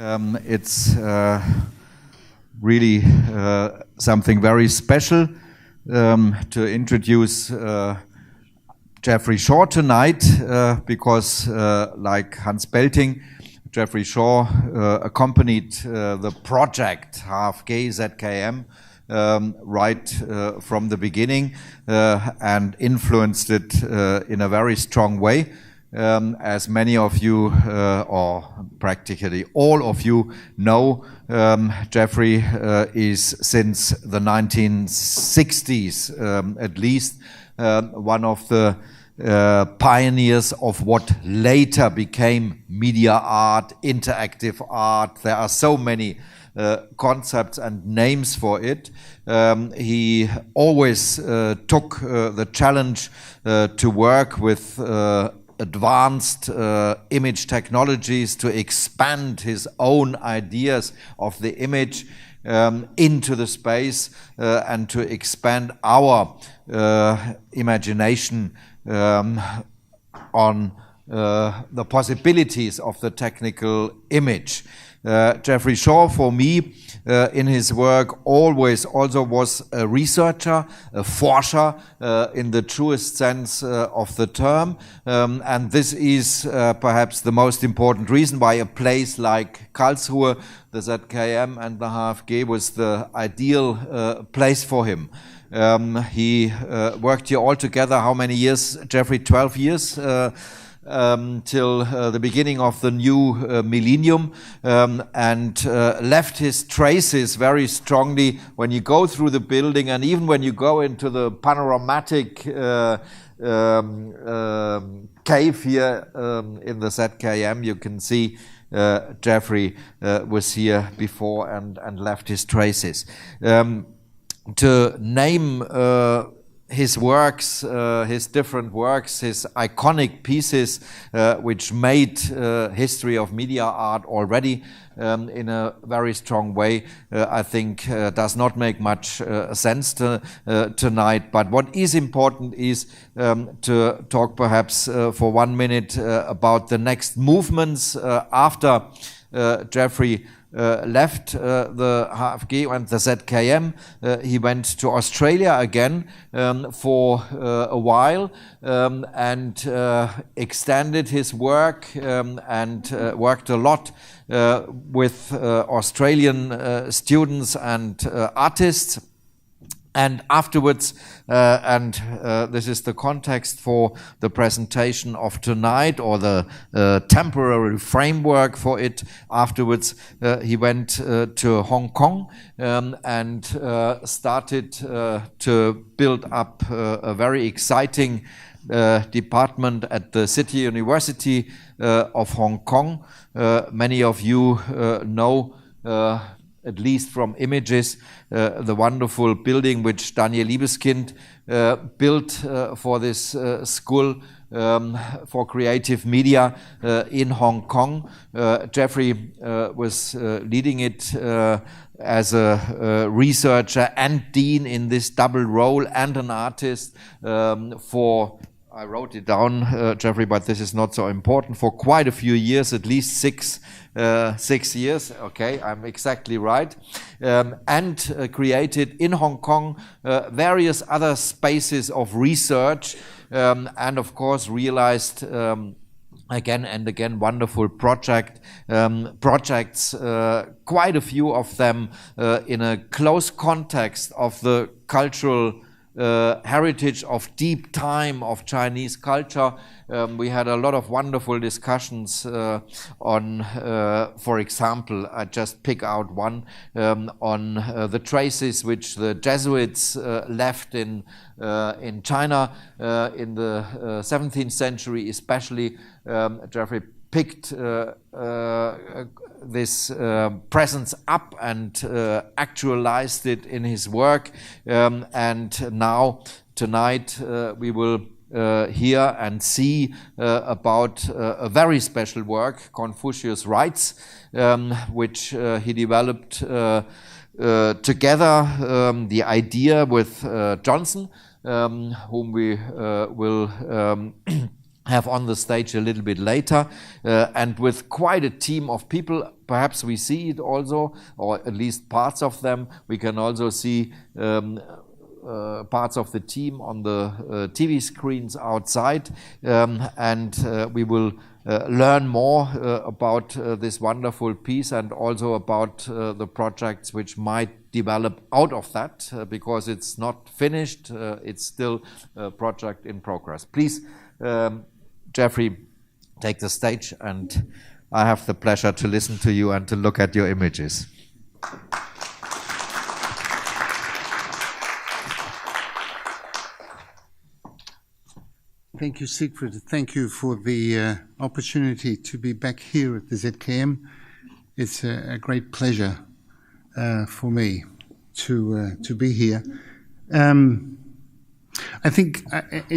It's really something very special to introduce Geoffrey Shaw tonight because like Hans Belting, Geoffrey Shaw accompanied the project HFG ZKM right from the beginning and influenced it in a very strong way. As many of you, or practically all of you know, Geoffrey is since the 1960s at least one of the pioneers of what later became media art, interactive art. There are so many concepts and names for it. He always took the challenge to work with advanced image technologies to expand his own ideas of the image into the space and to expand our imagination on the possibilities of the technical image. Geoffrey Shaw, for me, in his work, always also was a researcher, a forscher, in the truest sense of the term. And this is perhaps the most important reason why a place like Karlsruhe, the ZKM and the HFG was the ideal place for him. He worked here altogether, how many years, Geoffrey? 12 years? Till the beginning of the new millennium, and left his traces very strongly when you go through the building, and even when you go into the panoramatic cave here in the ZKM, you can see Geoffrey was here before and left his traces. To name his works, his different works, his iconic pieces, which made history of media art already in a very strong way, I think does not make much sense tonight. But what is important is to talk perhaps for 1 minute about the next movements after Geoffrey left the HFG and the ZKM. He went to Australia again for a while and extended his work and worked a lot with Australian students and artists. And afterwards, this is the context for the presentation of tonight, or the temporary framework for it. Afterwards, he went to Hong Kong and started to build up a very exciting department at the City University of Hong Kong. Many of you know, at least from images, the wonderful building which Daniel Liebeskind built for this school for creative media in Hong Kong. Geoffrey was leading it as a researcher and dean in this double role, and an artist for, I wrote it down, Geoffrey, but this is not so important, for quite a few years, at least 6 years, okay, I'm exactly right, and created in Hong Kong various other spaces of research, and of course realized again and again wonderful projects, quite a few of them in a close context of the cultural heritage of deep time of Chinese culture. We had a lot of wonderful discussions on, for example, I just pick out one, on the traces which the Jesuits left in China in the 17th century, especially. Geoffrey picked this presence up and actualized it in his work, and now tonight we will hear and see about a very special work, Konfuzius Rites, which he developed together, the idea with Johnson, whom we will have on the stage a little bit later, and with quite a team of people perhaps we see it also, or at least parts of them. We can also see parts of the team on the TV screens outside, and we will learn more about this wonderful piece, and also about the projects which might develop out of that, because it's not finished, it's still a project in progress. Please, Jeffrey, take the stage, and I have the pleasure to listen to you and to look at your images. Thank you, Siegfried. Thank you for the opportunity to be back here at the ZKM. It's a great pleasure for me to be here. I think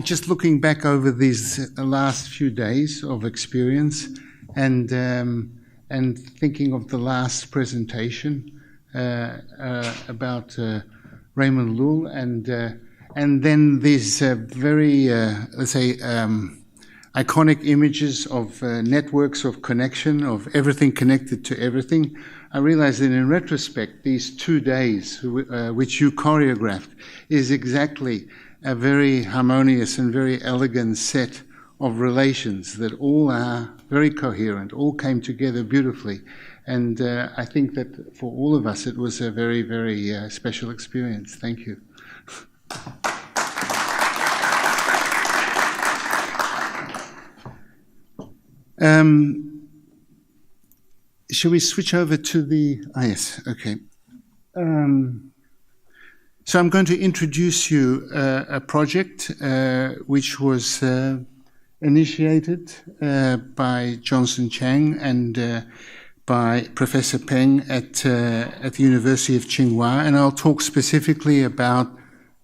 just looking back over these last few days of experience, and thinking of the last presentation about Rehm and Lul, and then these very, let's say, iconic images of networks of connection, of everything connected to everything, I realized that in retrospect, these 2 days which you choreographed is exactly a very harmonious and very elegant set of relations that all are very coherent, all came together beautifully. And I think that for all of us, it was a very, very special experience. Thank you. Shall we switch over to the... yes, okay. So I'm going to introduce you a project which was initiated by Johnson Chang and by Professor Peng at the University of Tsinghua, and I'll talk specifically about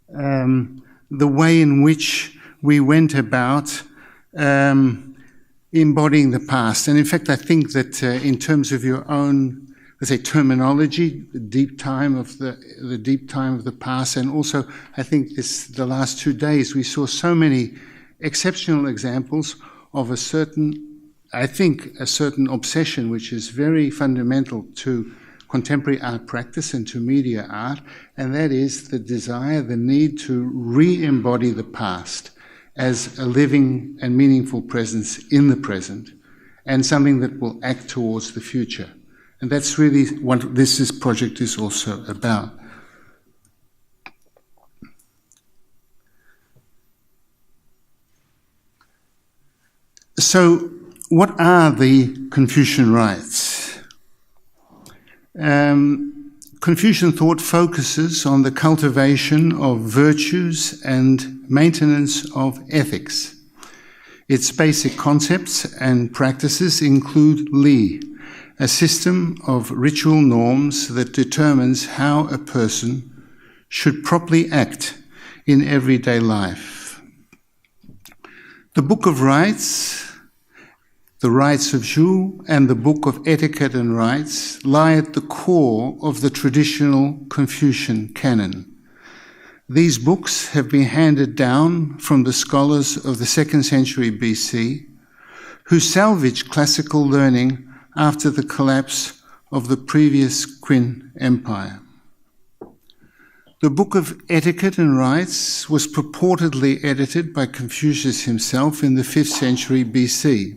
the way in which we went about embodying the past. And in fact, I think that in terms of your own, let's say, terminology, the deep time of the past, and also I think the last 2 days we saw so many exceptional examples of a certain obsession which is very fundamental to contemporary art practice and to media art, and that is the desire, the need to re-embody the past as a living and meaningful presence in the present, and something that will act towards the future. And that's really what this project is also about. So, what are the Confucian rites? Confucian thought focuses on the cultivation of virtues and maintenance of ethics. Its basic concepts and practices include Li, a system of ritual norms that determines how a person should properly act in everyday life. The Book of Rites, the Rites of Zhu, and the Book of Etiquette and Rites lie at the core of the traditional Confucian canon. These books have been handed down from the scholars of the 2nd century BC, who salvaged classical learning after the collapse of the previous Qin Empire. The Book of Etiquette and Rites was purportedly edited by Confucius himself in the 5th century BC.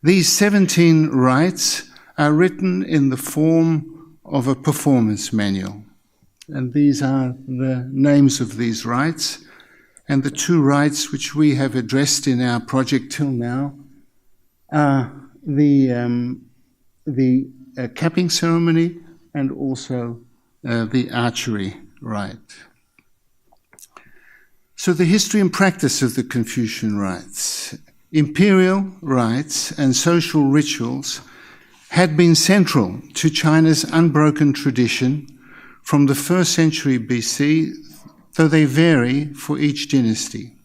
These 17 rites are written in the form of a performance manual. And these are the names of these rites. And the 2 rites which we have addressed in our project till now are the capping ceremony and also the archery rite. So the history and practice of the Confucian rites. Imperial rites and social rituals had been central to China's unbroken tradition from the 1st century BC, though they vary for each dynasty.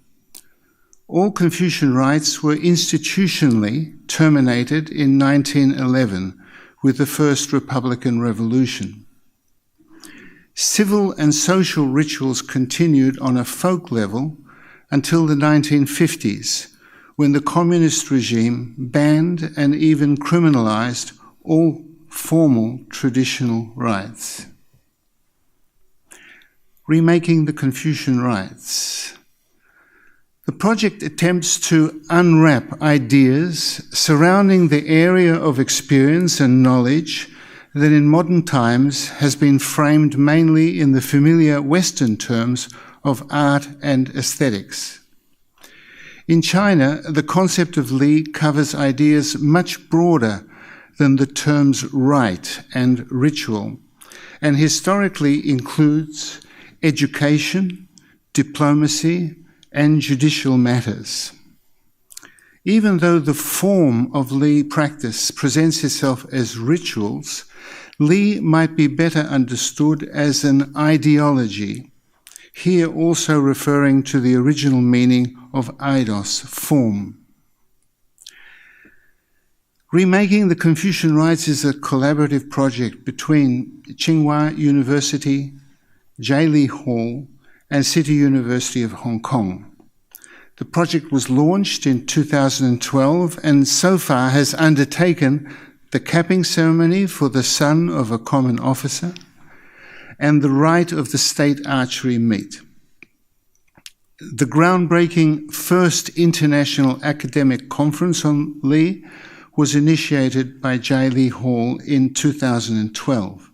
All Confucian rites were institutionally terminated in 1911 with the First Republican Revolution. Civil and social rituals continued on a folk level until the 1950s, when the communist regime banned and even criminalized all formal traditional rites. Remaking the Confucian Rites. The project attempts to unwrap ideas surrounding the area of experience and knowledge that in modern times has been framed mainly in the familiar Western terms of art and aesthetics. In China, the concept of Li covers ideas much broader than the terms rite and ritual, and historically includes education, diplomacy, and judicial matters. Even though the form of Li practice presents itself as rituals, Li might be better understood as an ideology, here also referring to the original meaning of eidos, form. Remaking the Confucian Rites is a collaborative project between Tsinghua University, Zhili Hall, and City University of Hong Kong. The project was launched in 2012 and so far has undertaken the capping ceremony for the son of a common officer and the rite of the state archery meet. The groundbreaking first international academic conference on Li was initiated by Zhili Hall in 2012.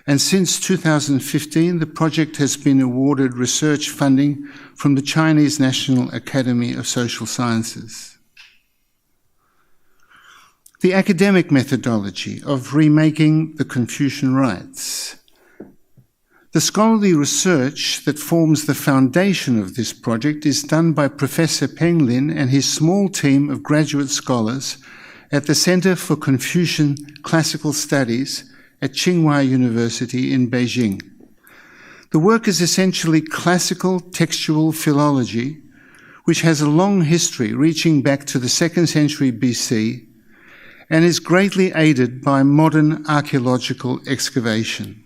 And since 2015, the project has been awarded research funding from the Chinese National Academy of Social Sciences. The academic methodology of remaking the Confucian Rites. The scholarly research that forms the foundation of this project is done by Professor Peng Lin and his small team of graduate scholars at the Center for Confucian Classical Studies at Tsinghua University in Beijing. The work is essentially classical textual philology, which has a long history reaching back to the 2nd century BC and is greatly aided by modern archaeological excavation.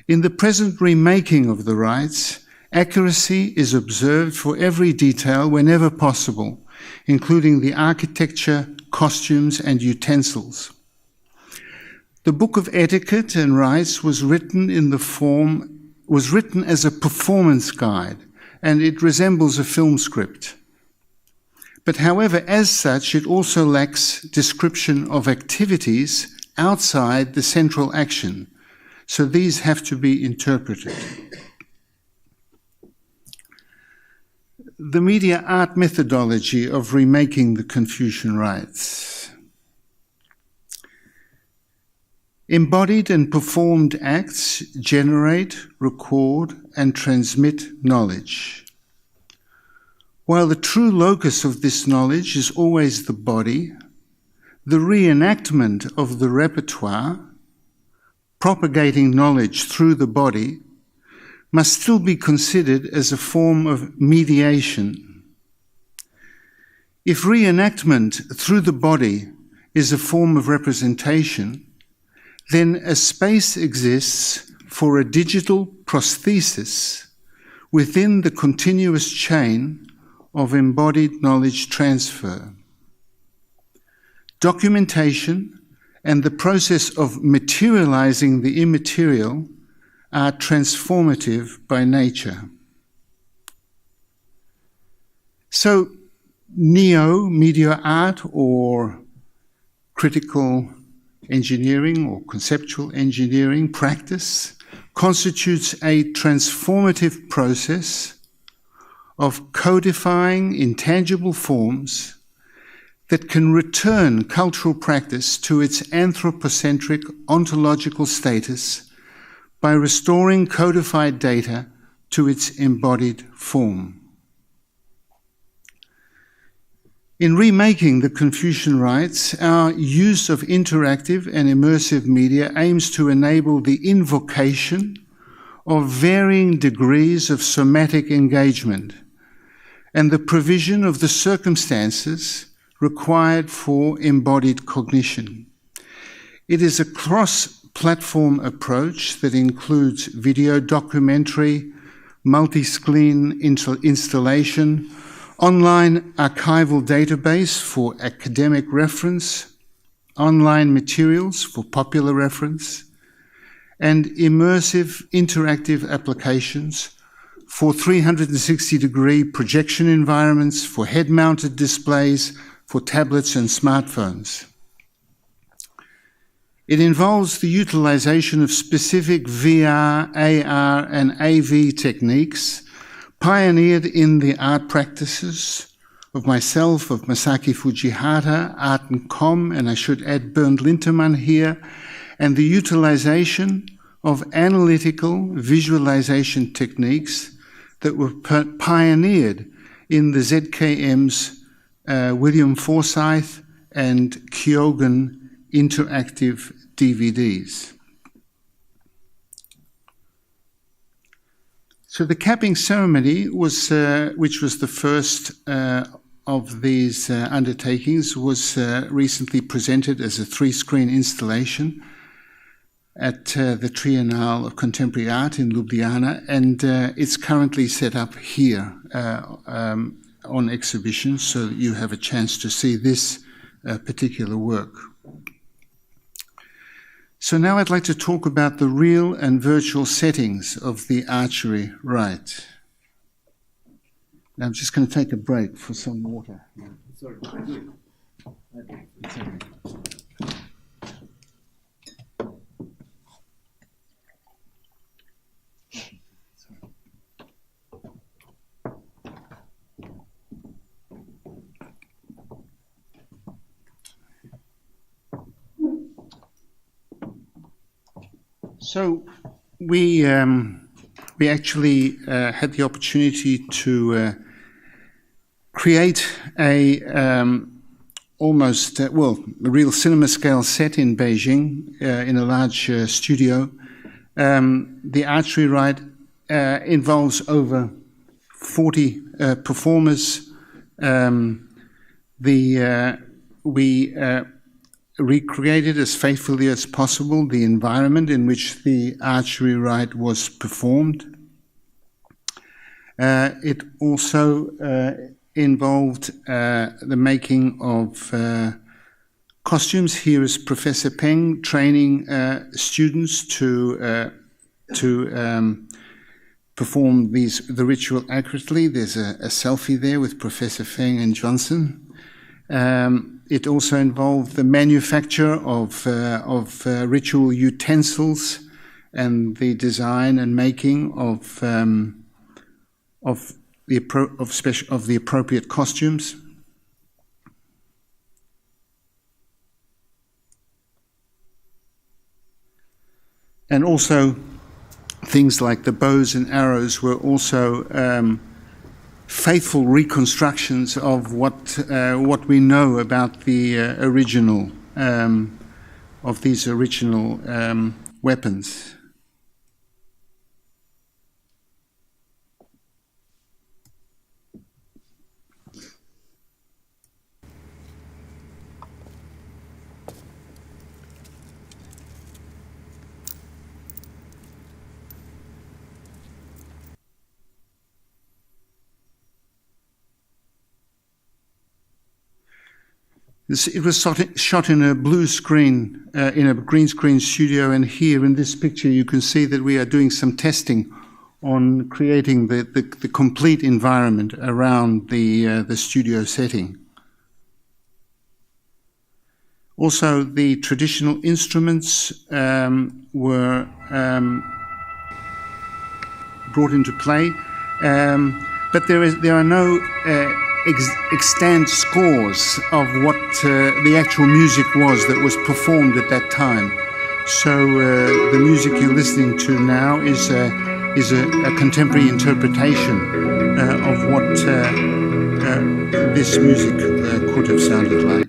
In the present remaking of the rites, accuracy is observed for every detail whenever possible, including the architecture, costumes, and utensils. The Book of Etiquette and Rites was written as a performance guide, and it resembles a film script. But however, as such, it also lacks description of activities outside the central action, so these have to be interpreted. The media art methodology of remaking the Confucian Rites. Embodied and performed acts generate, record, and transmit knowledge. While the true locus of this knowledge is always the body, the reenactment of the repertoire, propagating knowledge through the body, must still be considered as a form of mediation. If reenactment through the body is a form of representation, then a space exists for a digital prosthesis within the continuous chain of embodied knowledge transfer. Documentation and the process of materializing the immaterial are transformative by nature. So, neo-media art or critical engineering or conceptual engineering practice constitutes a transformative process of codifying intangible forms that can return cultural practice to its anthropocentric ontological status by restoring codified data to its embodied form. In remaking the Confucian Rites, our use of interactive and immersive media aims to enable the invocation of varying degrees of somatic engagement and the provision of the circumstances required for embodied cognition. It is a cross-platform approach that includes video documentary, multi-screen installation, online archival database for academic reference, online materials for popular reference, and immersive interactive applications for 360-degree projection environments, for head-mounted displays, for tablets and smartphones. It involves the utilization of specific VR, AR, and AV techniques pioneered in the art practices of myself, of Masaki Fujihara, Art and Com, and I should add Bernd Lintermann here, and the utilization of analytical visualization techniques that were pioneered in the ZKM's William Forsythe and Kyogen interactive DVDs. So the capping ceremony was, which was the first of these undertakings, was recently presented as a 3-screen installation at the Triennale of Contemporary Art in Ljubljana, and it's currently set up here on exhibition, so that you have a chance to see this particular work. So now I'd like to talk about the real and virtual settings of the archery rite. Now I'm just going to take a break for some water. Sorry, So we actually had the opportunity to create a almost a real cinema scale set in Beijing in a large studio. The archery rite involves over 40 performers. We recreated as faithfully as possible the environment in which the archery rite was performed. It also involved the making of costumes. Here is Professor Peng training students to perform the ritual accurately. There's a selfie there with Professor Feng and Johnson. It also involved the manufacture of ritual utensils and the design and making of the appropriate costumes. And also things like the bows and arrows were also faithful reconstructions of what we know about the original of these original weapons. It was shot in a blue screen, in a green screen studio, and here in this picture you can see that we are doing some testing on creating the complete environment around the studio setting. Also, the traditional instruments were brought into play, but there are no extant scores of what the actual music was that was performed at that time. So the music you're listening to now is a contemporary interpretation of what this music could have sounded like.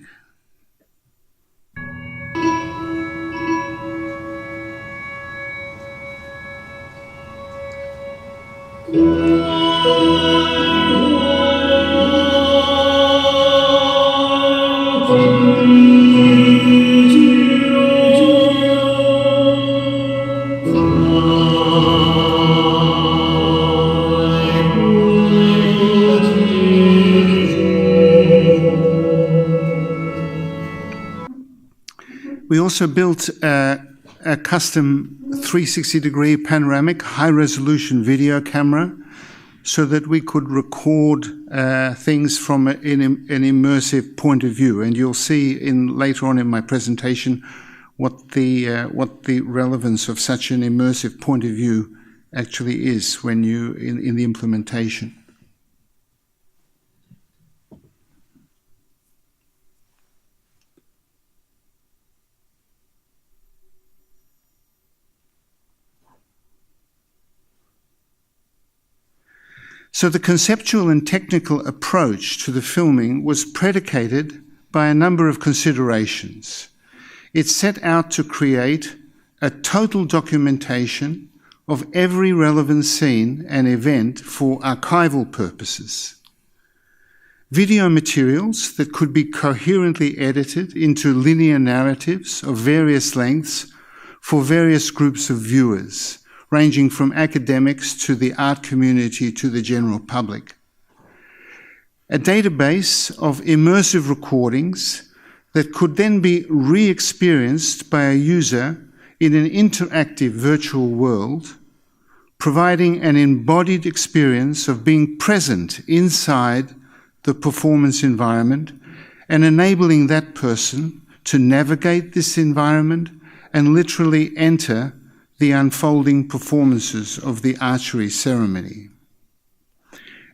also built a custom 360-degree panoramic high-resolution video camera so that we could record things from an immersive point of view. And you'll see later on in my presentation what the relevance of such an immersive point of view actually is when you in the implementation. So the conceptual and technical approach to the filming was predicated by a number of considerations. It set out to create a total documentation of every relevant scene and event for archival purposes. Video materials that could be coherently edited into linear narratives of various lengths for various groups of viewers, ranging from academics to the art community to the general public. A database of immersive recordings that could then be re-experienced by a user in an interactive virtual world, providing an embodied experience of being present inside the performance environment and enabling that person to navigate this environment and literally enter the unfolding performances of the archery ceremony.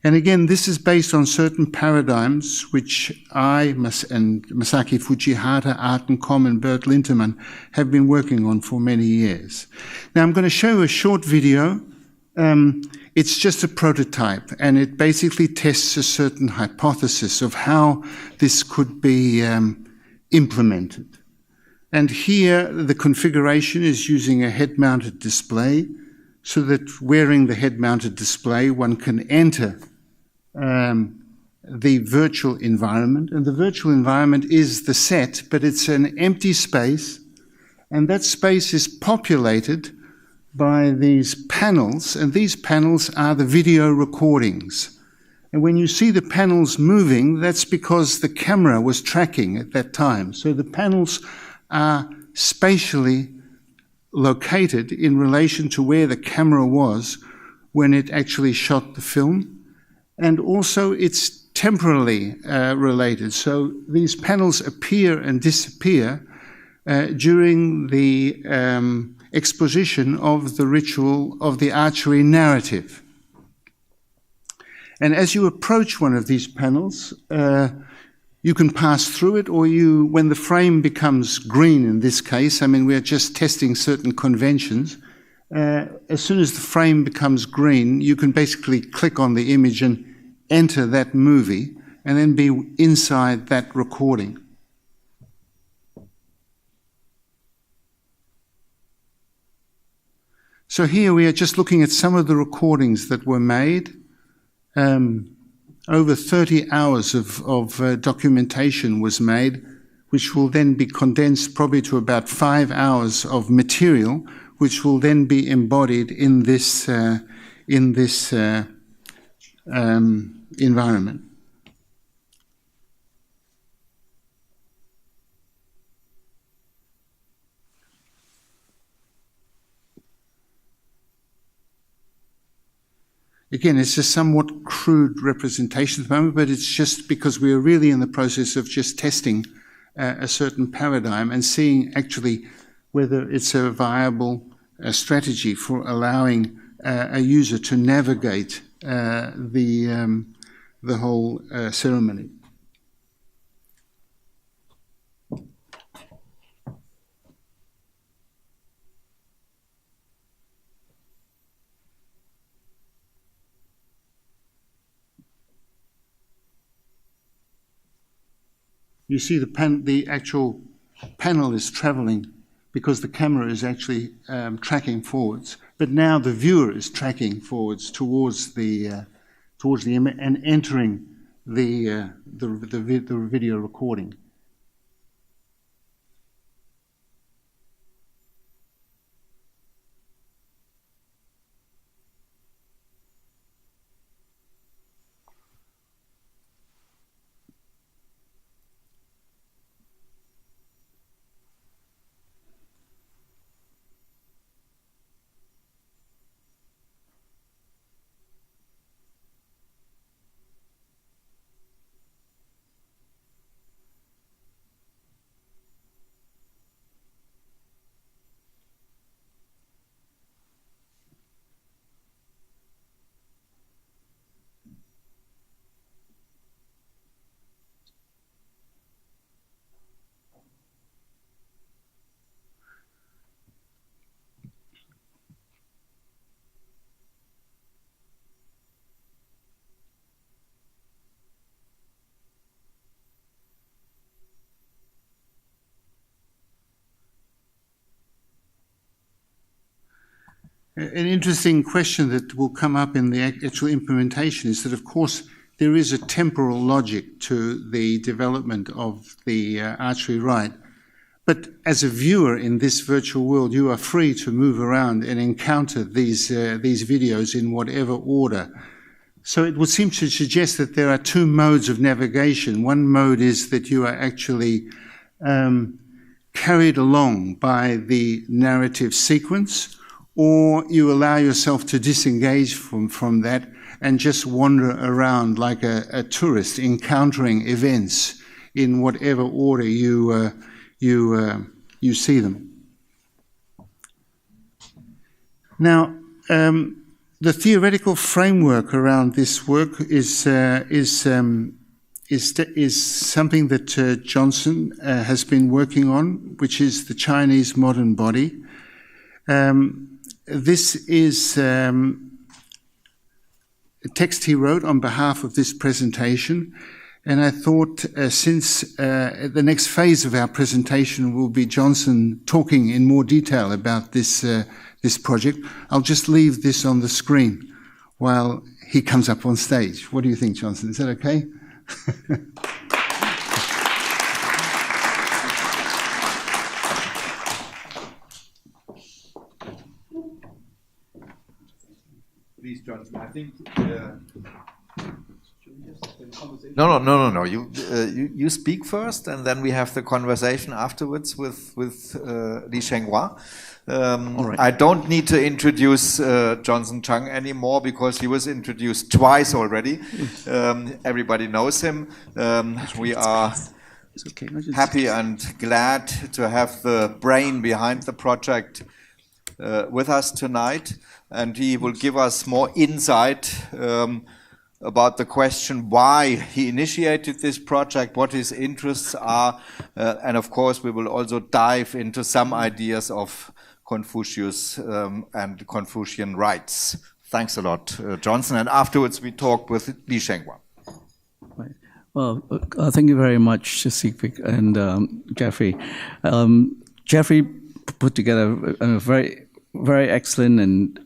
And again, this is based on certain paradigms which I and Masaki Fujihata, Arten Kom and Bert Lintemann have been working on for many years. Now I'm going to show a short video. It's just a prototype, and it basically tests a certain hypothesis of how this could be implemented. And here the configuration is using a head-mounted display, so that wearing the head-mounted display one can enter the virtual environment. And the virtual environment is the set, but it's an empty space, and that space is populated by these panels, and these panels are the video recordings. And when you see the panels moving, that's because the camera was tracking at that time. So the panels are spatially located in relation to where the camera was when it actually shot the film. And also it's temporally related. So these panels appear and disappear during the exposition of the ritual of the archery narrative. And as you approach one of these panels, you can pass through it, or when the frame becomes green in this case, I mean, we're just testing certain conventions. As soon as the frame becomes green, you can basically click on the image and enter that movie and then be inside that recording. So here we are just looking at some of the recordings that were made. Over 30 hours of documentation was made, which will then be condensed probably to about 5 hours of material, which will then be embodied in this environment. Again, it's a somewhat crude representation at the moment, but it's just because we are really in the process of just testing a certain paradigm and seeing actually whether it's a viable strategy for allowing a user to navigate the whole ceremony. You see the actual panel is traveling because the camera is actually tracking forwards, but now the viewer is tracking forwards towards the image and entering the video recording. An interesting question that will come up in the actual implementation is that, of course, there is a temporal logic to the development of the archery rite. But as a viewer in this virtual world, you are free to move around and encounter these videos in whatever order. So it would seem to suggest that there are two modes of navigation. One mode is that you are actually carried along by the narrative sequence, or you allow yourself to disengage from that and just wander around like a tourist, encountering events in whatever order you see them. Now, the theoretical framework around this work is something that Johnson has been working on, which is the Chinese modern body. This is a text he wrote on behalf of this presentation, and I thought since the next phase of our presentation will be Johnson talking in more detail about this project, I'll just leave this on the screen while he comes up on stage. What do you think, Johnson? Is that okay? Please, Johnson. I think. No. You speak first, and then we have the conversation afterwards with Li Shenghua. Right. I don't need to introduce Johnson Chung anymore because he was introduced twice already. Everybody knows him. We are happy and glad to have the brain behind the project with us tonight, and he will give us more insight about the question why he initiated this project, what his interests are, and of course we will also dive into some ideas of Konfucius and Confucian rites. Thanks a lot, Johnson, and afterwards we talk with Li Shenghua. Right. Well, thank you very much, Siegfried and Jeffrey. Jeffrey put together a very, very excellent and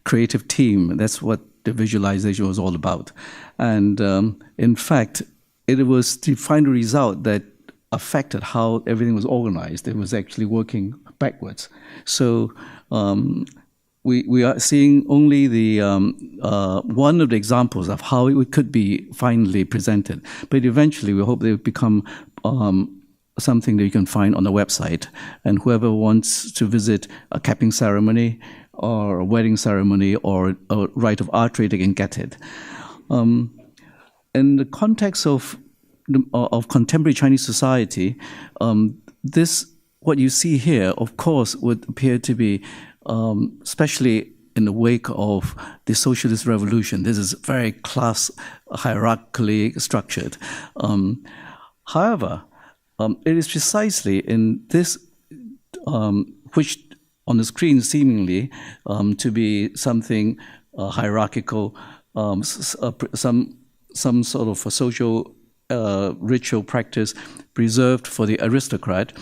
creative team. That's what the visualization was all about. And in fact, it was the final result that affected how everything was organized. It was actually working backwards. So we are seeing only the one of the examples of how it could be finally presented. But eventually, we hope they would become something that you can find on the website. And whoever wants to visit a capping ceremony or a wedding ceremony or a rite of archery, they can get it. In the context of contemporary Chinese society, what you see here, of course, would appear to be, especially in the wake of the socialist revolution. This is very class hierarchically structured. However, it is precisely in this, which on the screen seemingly to be something hierarchical, some sort of a social ritual practice reserved for the aristocrat,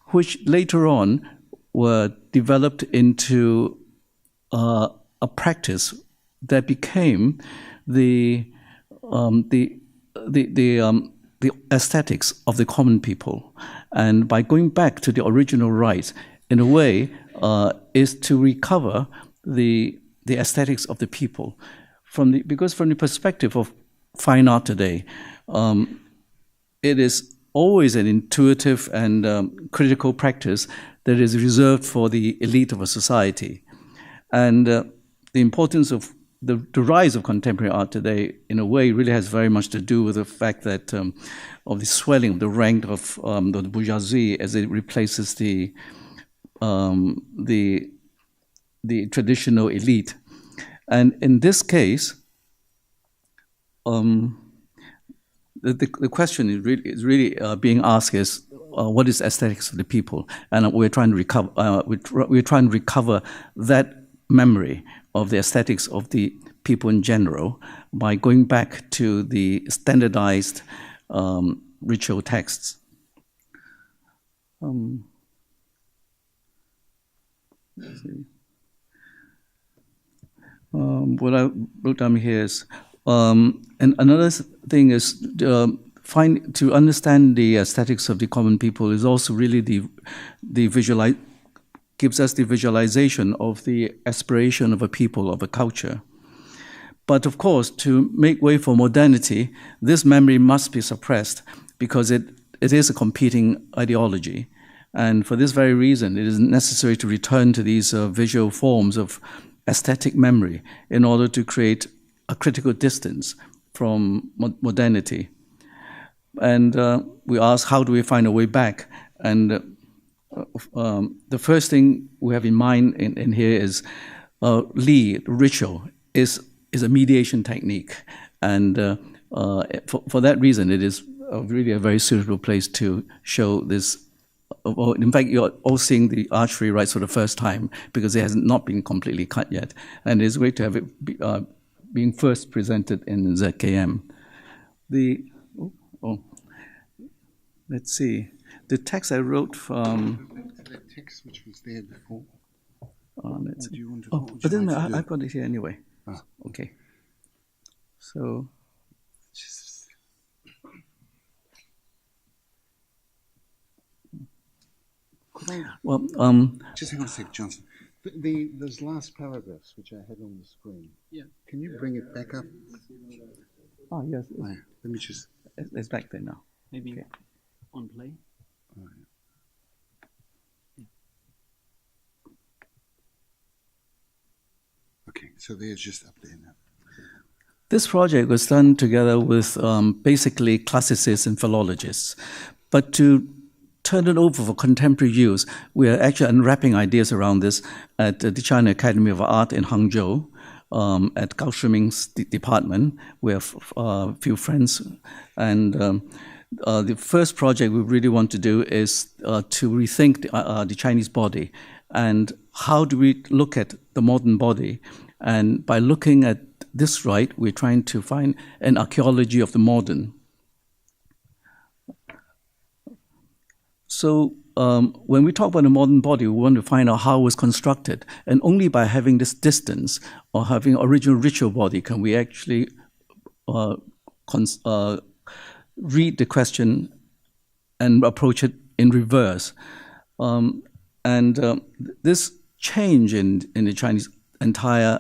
which later on were developed into a practice that became the aesthetics of the common people. And by going back to the original rites, in a way, is to recover the aesthetics of the people. Because from the perspective of fine art today, it is always an intuitive and critical practice that is reserved for the elite of a society. And the importance of the rise of contemporary art today, in a way, really has very much to do with the fact that of the swelling of the rank of the bourgeoisie as it replaces the traditional elite. And in this case, the question is really being asked is what is aesthetics of the people, and we're trying to recover. We're trying to recover that memory of the aesthetics of the people in general by going back to the standardized ritual texts. Let's see. What I wrote down here is, and another thing is to understand the aesthetics of the common people is also really gives us the visualization of the aspiration of a people, of a culture. But of course, to make way for modernity, this memory must be suppressed because it is a competing ideology. And for this very reason, it is necessary to return to these visual forms of aesthetic memory in order to create a critical distance from modernity. And we ask, how do we find a way back? And the first thing we have in mind in here is Li, ritual, is a mediation technique. And for that reason, it is really a very suitable place to show this. In fact, you're all seeing the archery rites for the first time because it has not been completely cut yet. And it's great to have it being first presented in ZKM. Let's see. The text I wrote from... The text which was there before. Let's do you want to, but then I've got it here anyway. Ah. Okay. So... Well, just hang on a second, Johnson. Those last paragraphs which I had on the screen. Yeah. Can you bring it back up? Oh yes. Oh, yeah. Let me just. It's back there now. Maybe okay. On play. Oh, yeah. Okay, so there's just up there now. This project was done together with basically classicists and philologists, but to turn it over for contemporary use, we are actually unwrapping ideas around this at the China Academy of Art in Hangzhou, at Gao Shiming's department. We have a few friends, and the first project we really want to do is to rethink the Chinese body, and how do we look at the modern body. And by looking at this rite, we're trying to find an archaeology of the modern. So when we talk about the modern body, we want to find out how it was constructed. And only by having this distance or having original ritual body can we actually read the question and approach it in reverse. This change in the Chinese entire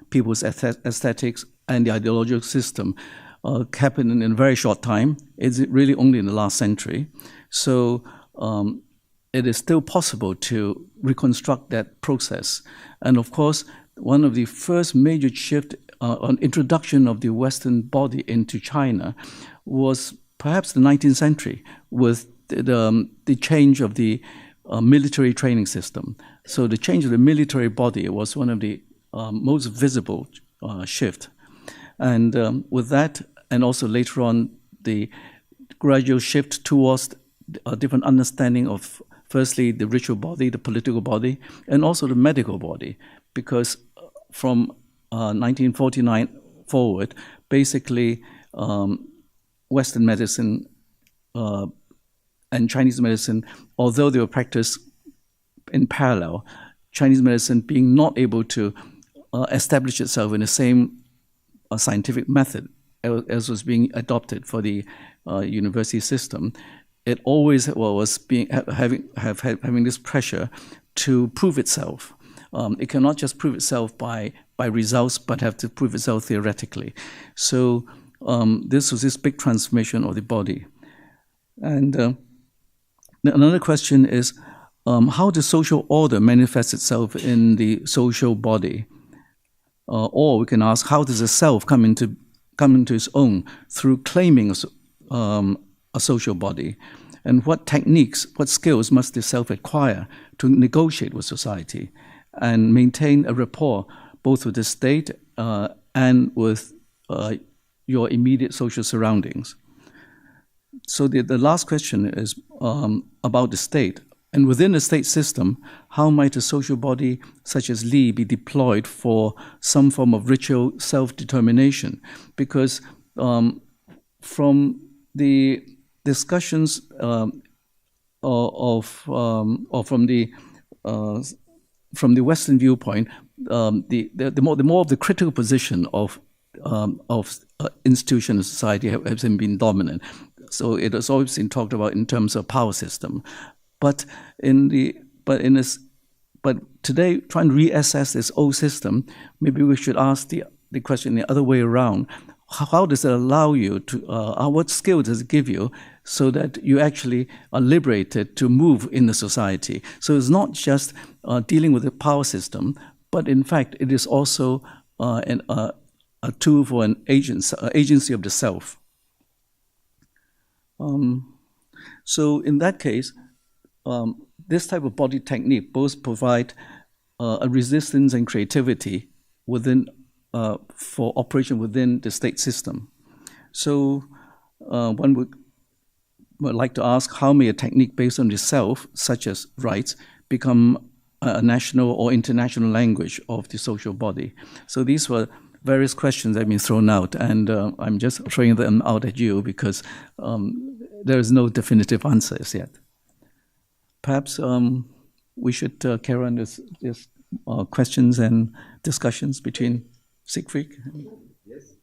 people's aesthetics and the ideological system happened in a very short time. It's really only in the last century. So it is still possible to reconstruct that process. And of course, one of the first major shift on introduction of the Western body into China was perhaps the 19th century with the change of the military training system. So the change of the military body was one of the most visible shift. And with that, and also later on, the gradual shift towards a different understanding of, firstly, the ritual body, the political body, and also the medical body. Because from 1949 forward, basically, Western medicine and Chinese medicine, although they were practiced in parallel, Chinese medicine being not able to establish itself in the same scientific method as was being adopted for the university system, it always was having this pressure to prove itself. It cannot just prove itself by results, but have to prove itself theoretically. So this was this big transformation of the body. And another question is, how does social order manifest itself in the social body? Or we can ask, how does the self come into its own through claiming a social body? And what techniques, what skills must the self acquire to negotiate with society and maintain a rapport both with the state and with your immediate social surroundings? So the last question is about the state. And within the state system, how might a social body such as Li be deployed for some form of ritual self-determination? Because from the discussions or from the from the Western viewpoint, the more of the critical position of institution and society has been dominant. So it has always been talked about in terms of power system, but today, trying to reassess this old system, maybe we should ask the question the other way around. How does it allow you to, what skill does it give you so that you actually are liberated to move in the society? So it's not just dealing with the power system, but in fact, it is also a tool for an agency of the self. So in that case, this type of body technique both provide a resistance and creativity within for operation within the state system. So one would like to ask, how may a technique based on the self, such as rites, become a national or international language of the social body? So these were various questions that have been thrown out, and I'm just throwing them out at you because there is no definitive answers yet. Perhaps we should carry on this questions and discussions between Siegfried. Yes.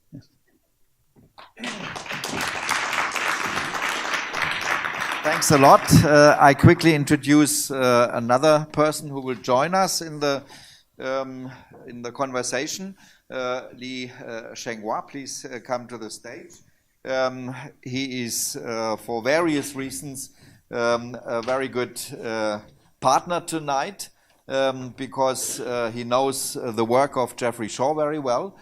Thanks a lot. I quickly introduce another person who will join us in the conversation. Li Shenghua, please come to the stage. He is, for various reasons, a very good partner tonight. Because he knows the work of Geoffrey Shaw very well.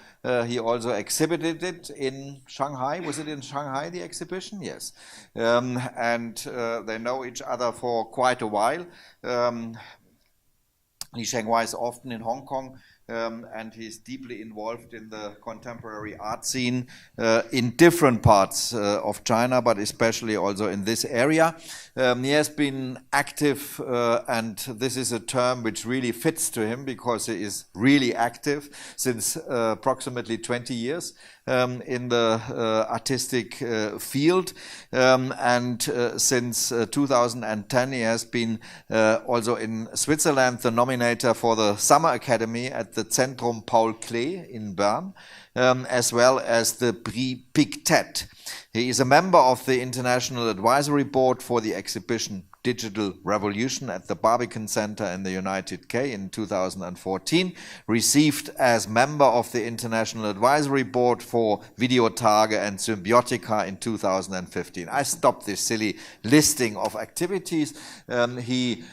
He also exhibited it in Shanghai. Was it in Shanghai, the exhibition? Yes. And they know each other for quite a while. Li Shenghua is often in Hong Kong, and he's deeply involved in the contemporary art scene in different parts of China, but especially also in this area. He has been active, and this is a term which really fits to him because he is really active since approximately 20 years in the artistic field. And since 2010, he has been also in Switzerland the nominator for the Summer Academy at the Zentrum Paul Klee in Bern, as well as the Prix Pictet. He is a member of the International Advisory Board for the exhibition Digital Revolution at the Barbican Center in the United Kingdom in 2014, received as member of the International Advisory Board for Videotage and Symbiotica in 2015. I stopped this silly listing of activities. He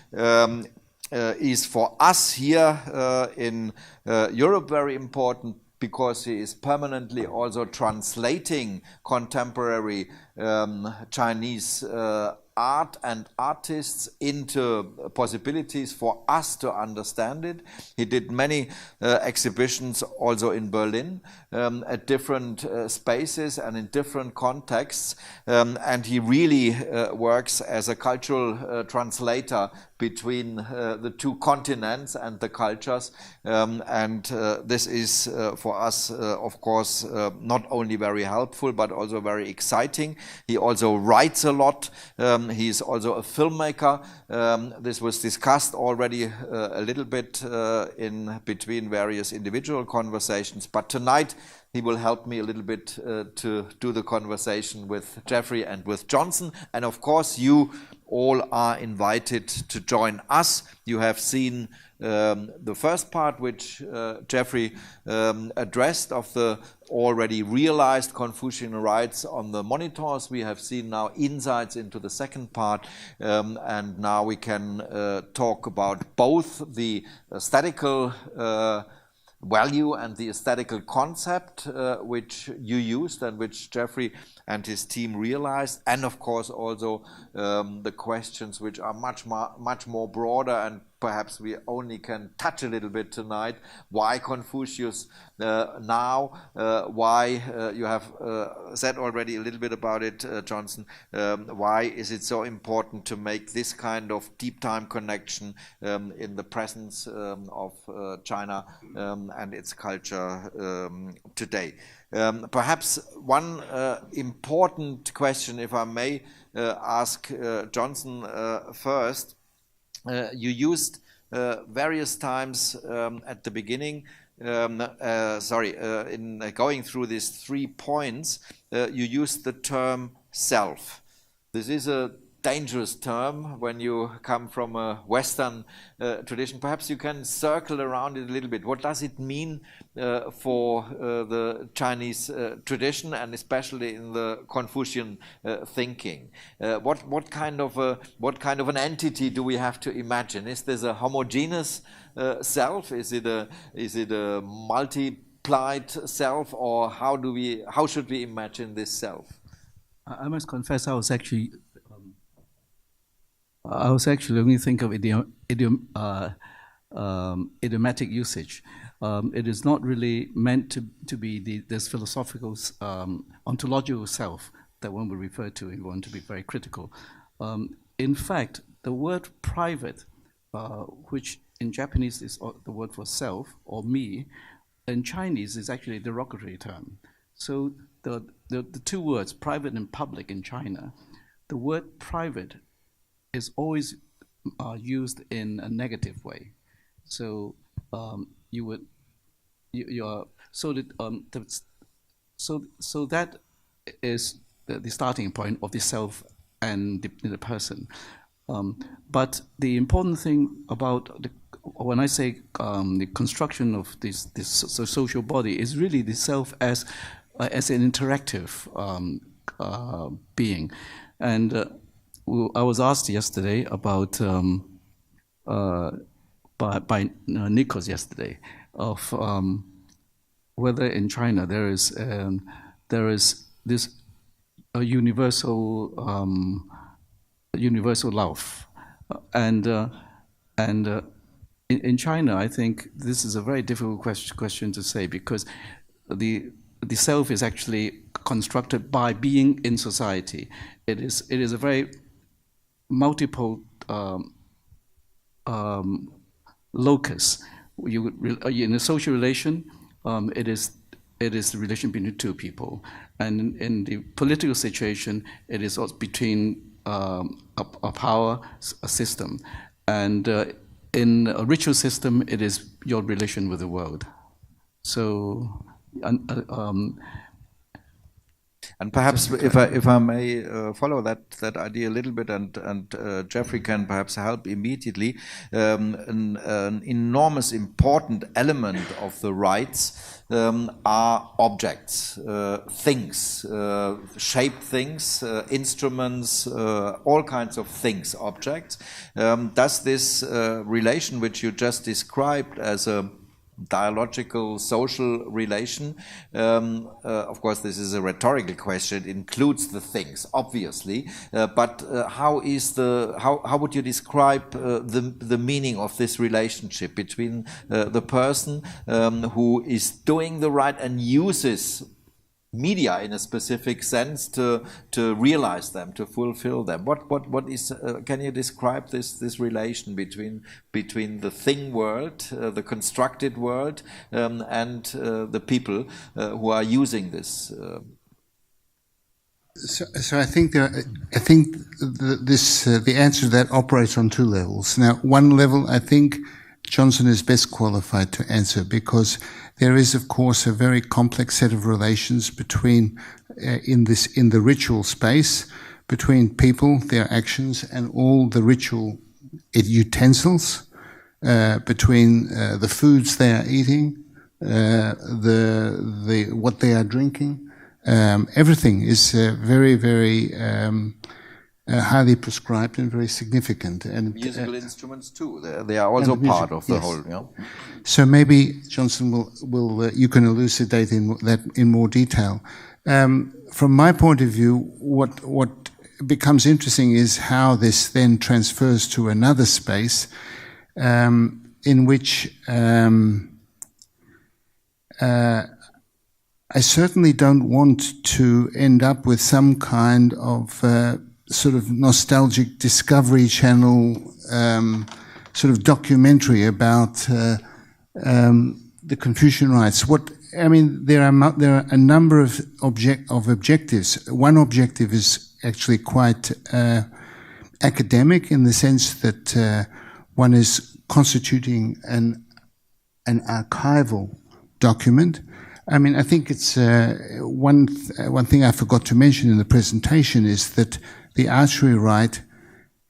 is for us here in Europe very important, because he is permanently also translating contemporary Chinese art and artists into possibilities for us to understand it. He did many exhibitions also in Berlin at different spaces and in different contexts, and he really works as a cultural translator between the two continents and the cultures, and this is for us, of course, not only very helpful but also very exciting. He also writes a lot. He is also a filmmaker. This was discussed already a little bit in between various individual conversations, but tonight he will help me a little bit to do the conversation with Geoffrey and with Johnson. And of course, you all are invited to join us. You have seen the first part, which Geoffrey addressed, of the already realized Konfuzian rites on the monitors. We have seen now insights into the second part, and now we can talk about both the aesthetical value and the aesthetical concept which you used and which Geoffrey and his team realized, and of course also the questions which are much more broader and perhaps we only can touch a little bit tonight. Why Konfuzius now? Why, you have said already a little bit about it, Johnson, why is it so important to make this kind of deep time connection in the presence of China and its culture today? Perhaps one important question, if I may ask Johnson first. You used various times at the beginning. In going through these 3 points, you use the term self. This is a dangerous term when you come from a Western tradition. Perhaps you can circle around it a little bit. What does it mean for the Chinese tradition, and especially in the Confucian thinking? What kind of an entity do we have to imagine? Is this a homogeneous self? Is it a multiplied self, or how should we imagine this self? I must confess, I was actually let me think of idiomatic usage. It is not really meant to be this philosophical, ontological self that one would refer to if you want to be very critical. In fact, the word private, which in Japanese is the word for self or me, in Chinese is actually a derogatory term. So the 2 words, private and public in China, the word private is always used in a negative way. So that is the starting point of the self and the person. But the important thing about when I say the construction of this social body is really the self as an interactive being. And I was asked yesterday about by Nikos yesterday of whether in China there is this universal love, and in China I think this is a very difficult question to say, because the self is actually constructed by being in society. It is a very multiple locus. In a social relation, it is the relation between 2 people, and in the political situation, it is also between a power system, and in a ritual system, it is your relation with the world. So. And perhaps if I may follow that idea a little bit, and Jeffrey can perhaps help immediately, an enormous important element of the rites are objects, things, shaped things, instruments, all kinds of things, objects. Does this relation which you just described as a dialogical social relation, of course this is a rhetorical question, it includes the things obviously, but how would you describe the meaning of this relationship between the person who is doing the right and uses media in a specific sense to realize them, to fulfill them? What is? Can you describe this relation between the thing world, the constructed world, and the people who are using this? So I think the answer to that operates on 2 levels. Now, one level, I think Johnson is best qualified to answer, because there is, of course, a very complex set of relations between, in the ritual space, between people, their actions, and all the ritual utensils, between the foods they are eating, what they are drinking. Everything is very, very highly prescribed and very significant. And musical instruments too. They are also part of the yes. whole. Yeah? So maybe Johnson will you can elucidate that in more detail. From my point of view, what becomes interesting is how this then transfers to another space, in which I certainly don't want to end up with some kind of sort of nostalgic Discovery Channel sort of documentary about the Confucian rites. There are a number of objectives. One objective is actually quite academic, in the sense that one is constituting an archival document. I mean, I think it's one thing I forgot to mention in the presentation is that the archery rite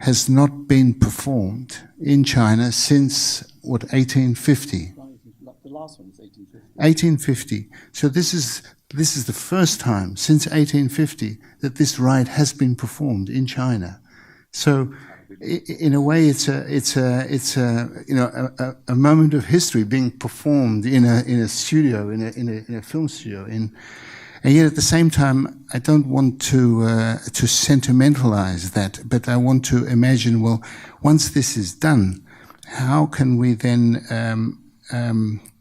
has not been performed in China since, 1850? The last one is 1850. 1850. So this is the first time since 1850 that this rite has been performed in China. So, in a way, it's a moment of history being performed in a studio, in a film studio. And yet, at the same time, I don't want to sentimentalize that, but I want to imagine, well, once this is done, how can we then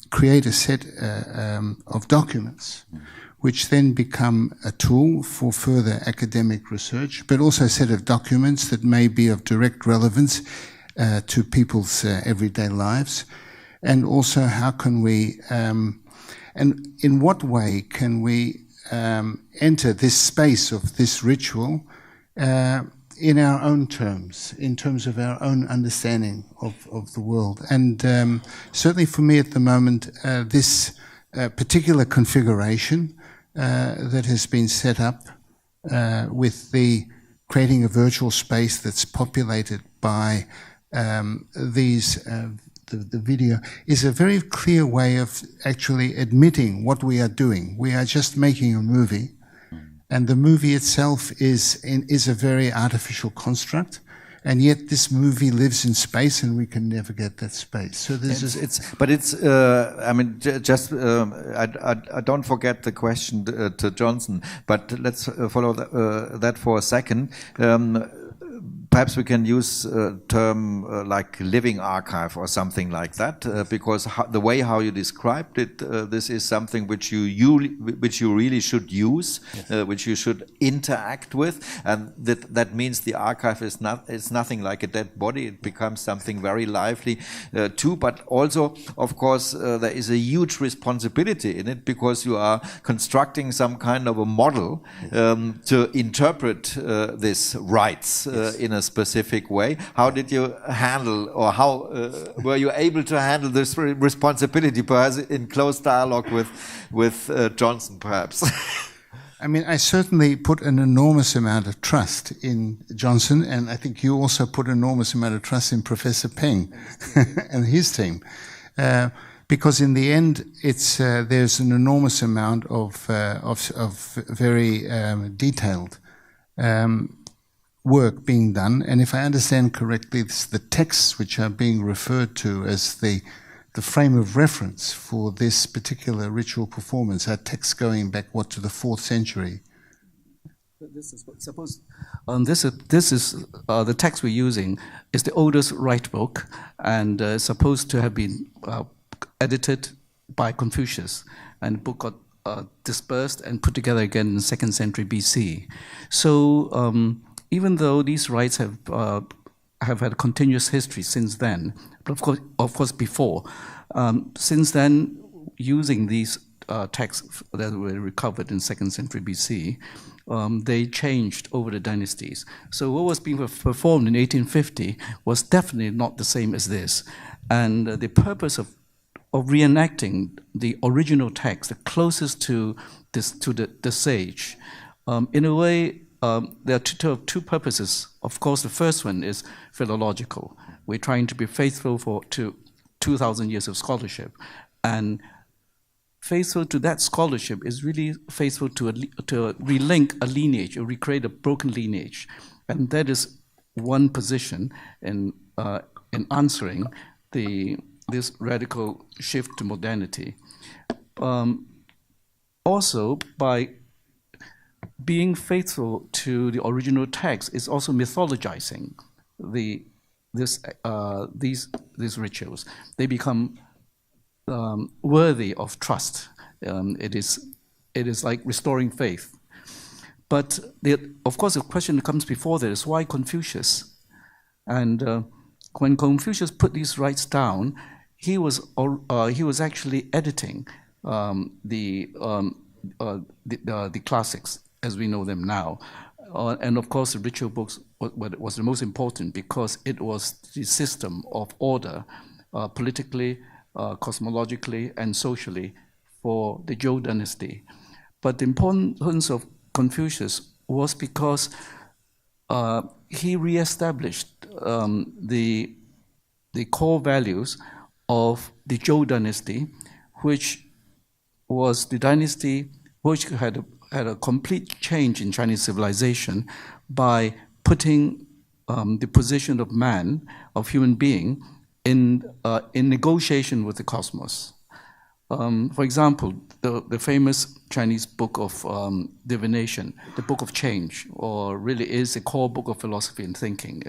create a set of documents which then become a tool for further academic research, but also a set of documents that may be of direct relevance to people's everyday lives. And also, how can we, and in what way can we enter this space of this ritual in our own terms, in terms of our own understanding of the world. And certainly for me at the moment, this particular configuration that has been set up with the creating a virtual space that's populated by the video is a very clear way of actually admitting what we are doing. We are just making a movie, and the movie itself is a very artificial construct, and yet this movie lives in space, and we can never get that space. So this I mean, just I don't forget the question to Johnson, but let's follow that for a second. Perhaps we can use a term like living archive or something like that, because the way how you described it, this is something which you really should use, yes. Which you should interact with, and that means the archive is nothing like a dead body. It becomes something very lively too. But also, of course, there is a huge responsibility in it, because you are constructing some kind of a model to interpret these rites yes. In a specific way. How did you handle, or how were you able to handle this responsibility, perhaps in close dialogue with Johnson, perhaps? I mean, I certainly put an enormous amount of trust in Johnson, and I think you also put an enormous amount of trust in Professor Peng and his team, because in the end, it's there's an enormous amount of very detailed work being done, and if I understand correctly, it's the texts which are being referred to as the frame of reference for this particular ritual performance are texts going back to the 4th century. This is suppose this is the text we're using is the oldest rite book, and supposed to have been edited by Confucius, and the book got dispersed and put together again in the 2nd century BC. So even though these rites have had a continuous history since then, but of course before, since then, using these texts that were recovered in 2nd century BC, they changed over the dynasties. So what was being performed in 1850 was definitely not the same as this, and the purpose of reenacting the original text, the closest to the sage, in a way. There are two purposes. Of course, the first one is philological. We're trying to be faithful to 2,000 years of scholarship, and faithful to that scholarship is really faithful to relink a lineage, or recreate a broken lineage, and that is one position in answering this radical shift to modernity. Also, by being faithful to the original text is also mythologizing these rituals. They become worthy of trust. It is like restoring faith. But of course, the question that comes before that is why Confucius? And when Confucius put these rites down, he was actually editing the classics as we know them now, and of course, the ritual books was the most important because it was the system of order, politically, cosmologically, and socially for the Zhou dynasty. But the importance of Confucius was because he reestablished the core values of the Zhou dynasty, which was the dynasty which had a complete change in Chinese civilization by putting the position of man, of human being, in negotiation with the cosmos. For example, the famous Chinese book of divination, the Book of Change, or really is a core book of philosophy and thinking,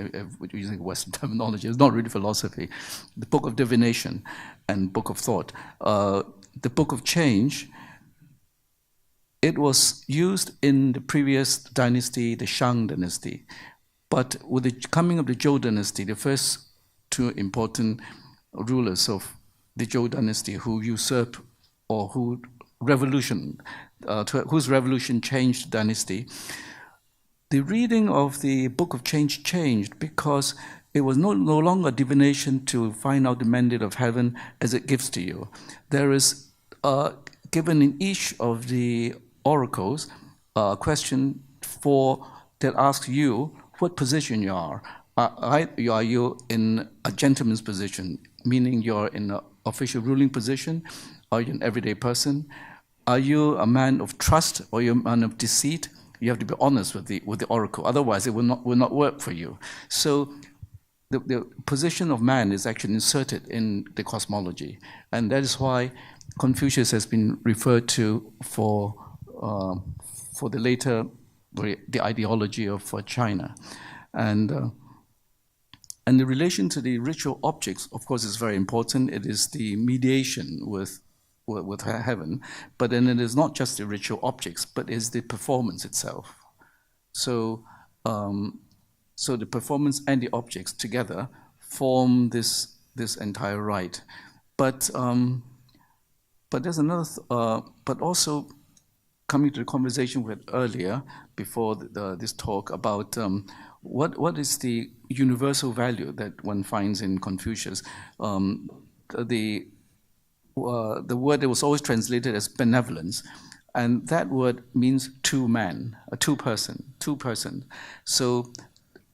using Western terminology. It's not really philosophy. The Book of Divination and Book of Thought. The Book of Change, it was used in the previous dynasty, the Shang dynasty. But with the coming of the Zhou dynasty, the first two important rulers of the Zhou dynasty who usurped or whose revolution changed the dynasty, the reading of the Book of Change changed because it was no longer divination to find out the mandate of heaven as it gives to you. There is given in each of the oracles a question that asks you what position you are. Are you in a gentleman's position, meaning you're in an official ruling position? Are you an everyday person? Are you a man of trust or are you a man of deceit? You have to be honest with the oracle, otherwise it will not work for you. So the position of man is actually inserted in the cosmology, and that is why Confucius has been referred to for the later the ideology of China, and the relation to the ritual objects, of course, is very important. It is the mediation with heaven, but then it is not just the ritual objects, but is the performance itself. So the performance and the objects together form this entire rite. But there's another. But also coming to the conversation we had earlier before this talk about what is the universal value that one finds in Confucius. The word that was always translated as benevolence, and that word means two person. So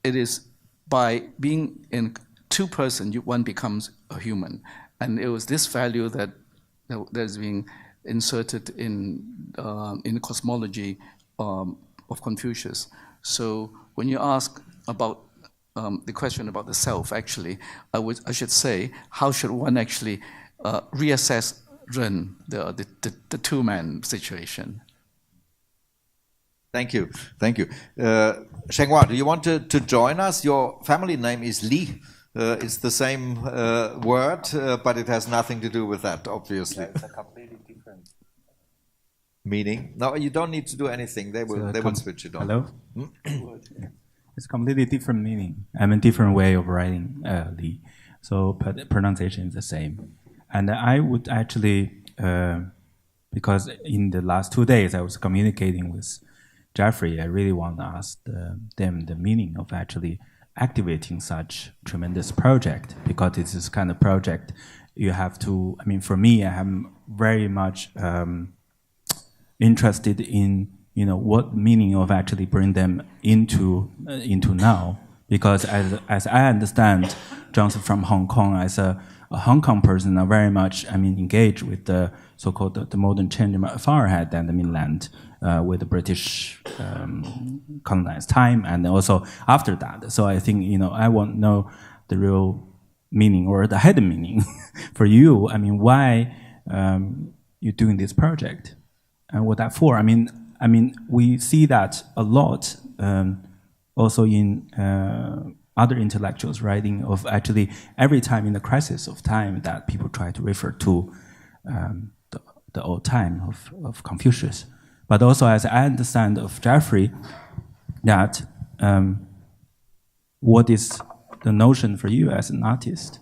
it is by being in two person, one becomes a human, and it was this value that is being inserted in the cosmology of Confucius. So when you ask about the question about the self, actually, I should say, how should one actually reassess Ren, the two-man situation? Thank you. Shenghua, do you want to join us? Your family name is Li. It's the same word, but it has nothing to do with that, obviously. Yeah, it's a completely different meaning. No, you don't need to do anything. They will switch it on. Hello? It's a completely different meaning. I mean, different way of writing Li. So pronunciation is the same. And I would actually, because in the last 2 days I was communicating with Jeffrey, I really want to ask them the meaning of actually activating such tremendous project, because it's this kind of project you have to, I mean, for me, I am very much interested in, what meaning of actually bring them into now, because as I understand, Johnson from Hong Kong, as a Hong Kong person, are very much, engaged with the so-called the modern change far ahead than the mainland, with the British colonized time, and also after that. So I think, I want to know the real meaning or the hidden meaning for you. I mean, why you're doing this project and what that for? I mean, we see that a lot also in other intellectuals writing of actually every time in the crisis of time that people try to refer to the old time of Confucius. But also, as I understand of Jeffrey, that what is the notion for you as an artist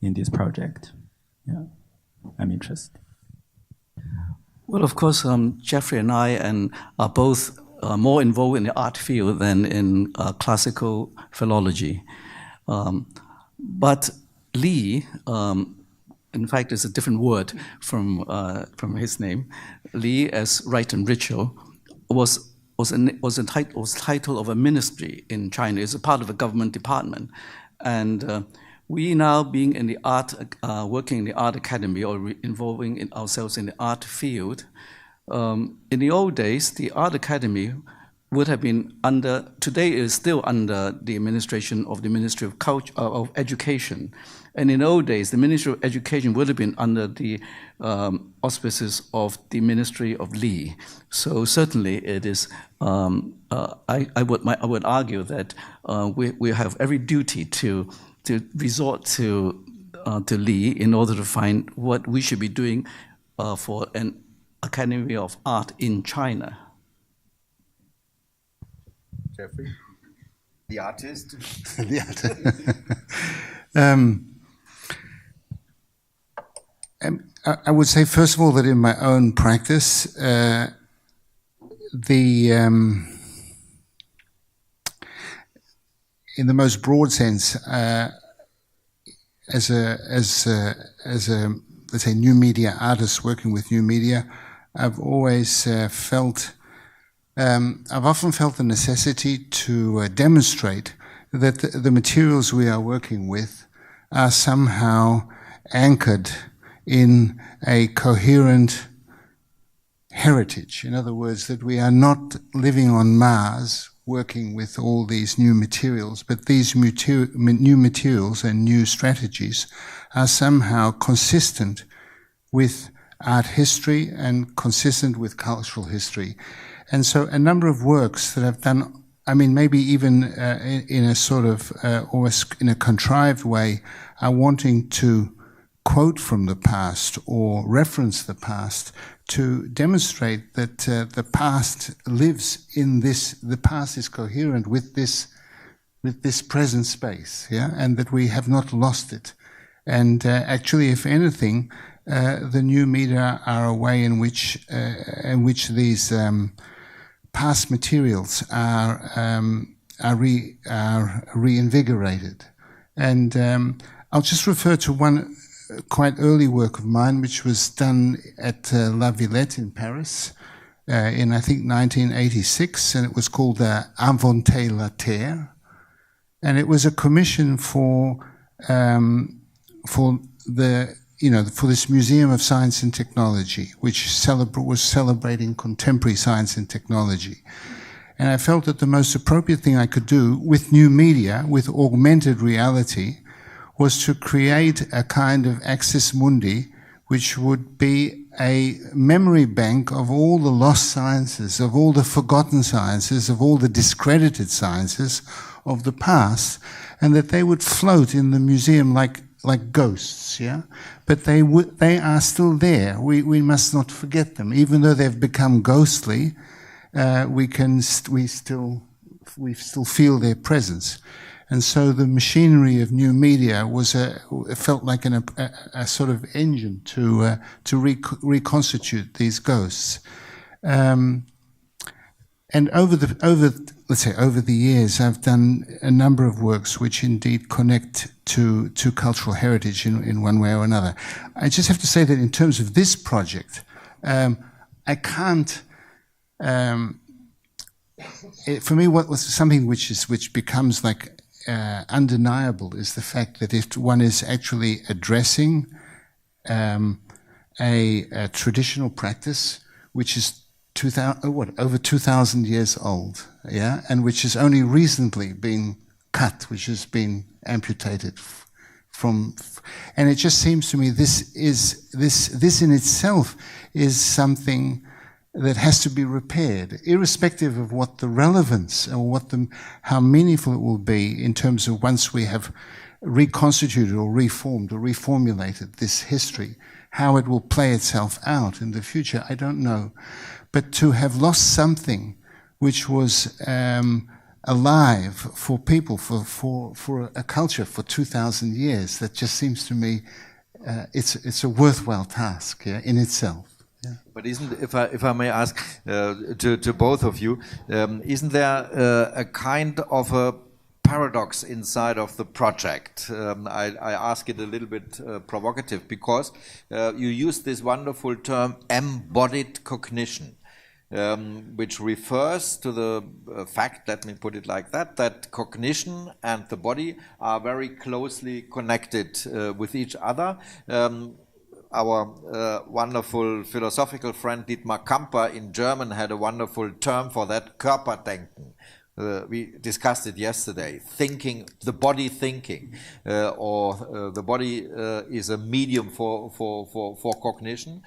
in this project? Yeah, I'm interested. Well, of course, Jeffrey and I are both more involved in the art field than in classical philology. But Li, in fact, is a different word from his name. Li, as rite and ritual, was title of a ministry in China. It's a part of a government department, and we now being in the art, working in the art academy or involving ourselves in the art field. In the old days, the art academy would have been under. Today it is still under the administration of the Ministry of Culture of Education. And in old days, the Ministry of Education would have been under the auspices of the Ministry of Li. So certainly it is, I would argue that we have every duty to resort to Li in order to find what we should be doing for an Academy of Art in China. Jeffrey, the artist? The artist. I would say, first of all, that in my own practice, in the most broad sense, as a let's say new media artist working with new media, I've always I've often felt the necessity to demonstrate that the materials we are working with are somehow anchored in a coherent heritage. In other words, that we are not living on Mars working with all these new materials, but these new materials and new strategies are somehow consistent with art history and consistent with cultural history. And so a number of works that I've done, I mean, maybe even in a sort of, almost in a contrived way, are wanting to quote from the past or reference the past to demonstrate that the past lives in this, the past is coherent with this present space, yeah, and that we have not lost it. And actually, if anything, the new media are a way in which these past materials are reinvigorated. And I'll just refer to one quite early work of mine, which was done at La Villette in Paris in, I think, 1986, and it was called Inventer la Terre. And it was a commission for this Museum of Science and Technology, which was celebrating contemporary science and technology. And I felt that the most appropriate thing I could do with new media, with augmented reality, was to create a kind of axis mundi, which would be a memory bank of all the lost sciences, of all the forgotten sciences, of all the discredited sciences of the past, and that they would float in the museum like ghosts, yeah? But they are still there. We must not forget them. Even though they've become ghostly, we still feel their presence. And so the machinery of new media felt like a sort of engine to reconstitute these ghosts. And over the years, I've done a number of works which indeed connect to cultural heritage in one way or another. I just have to say that in terms of this project, I can't. For me, what was something which becomes like undeniable is the fact that if one is actually addressing a traditional practice which is over 2,000 years old, yeah, and which has only recently been cut, which has been amputated from, and it just seems to me this in itself is something that has to be repaired, irrespective of what the relevance or how meaningful it will be in terms of once we have reconstituted or reformed or reformulated this history, how it will play itself out in the future, I don't know. But to have lost something which was alive for people, for a culture for 2,000 years, that just seems to me it's a worthwhile task, yeah, in itself. But if I may ask to both of you, isn't there a kind of a paradox inside of the project? I ask it a little bit provocative because you use this wonderful term embodied cognition, which refers to the fact, let me put it like that, that cognition and the body are very closely connected with each other. Our wonderful philosophical friend Dietmar Kamper in German had a wonderful term for that, Körperdenken. We discussed it yesterday, thinking, the body thinking, or the body is a medium for cognition.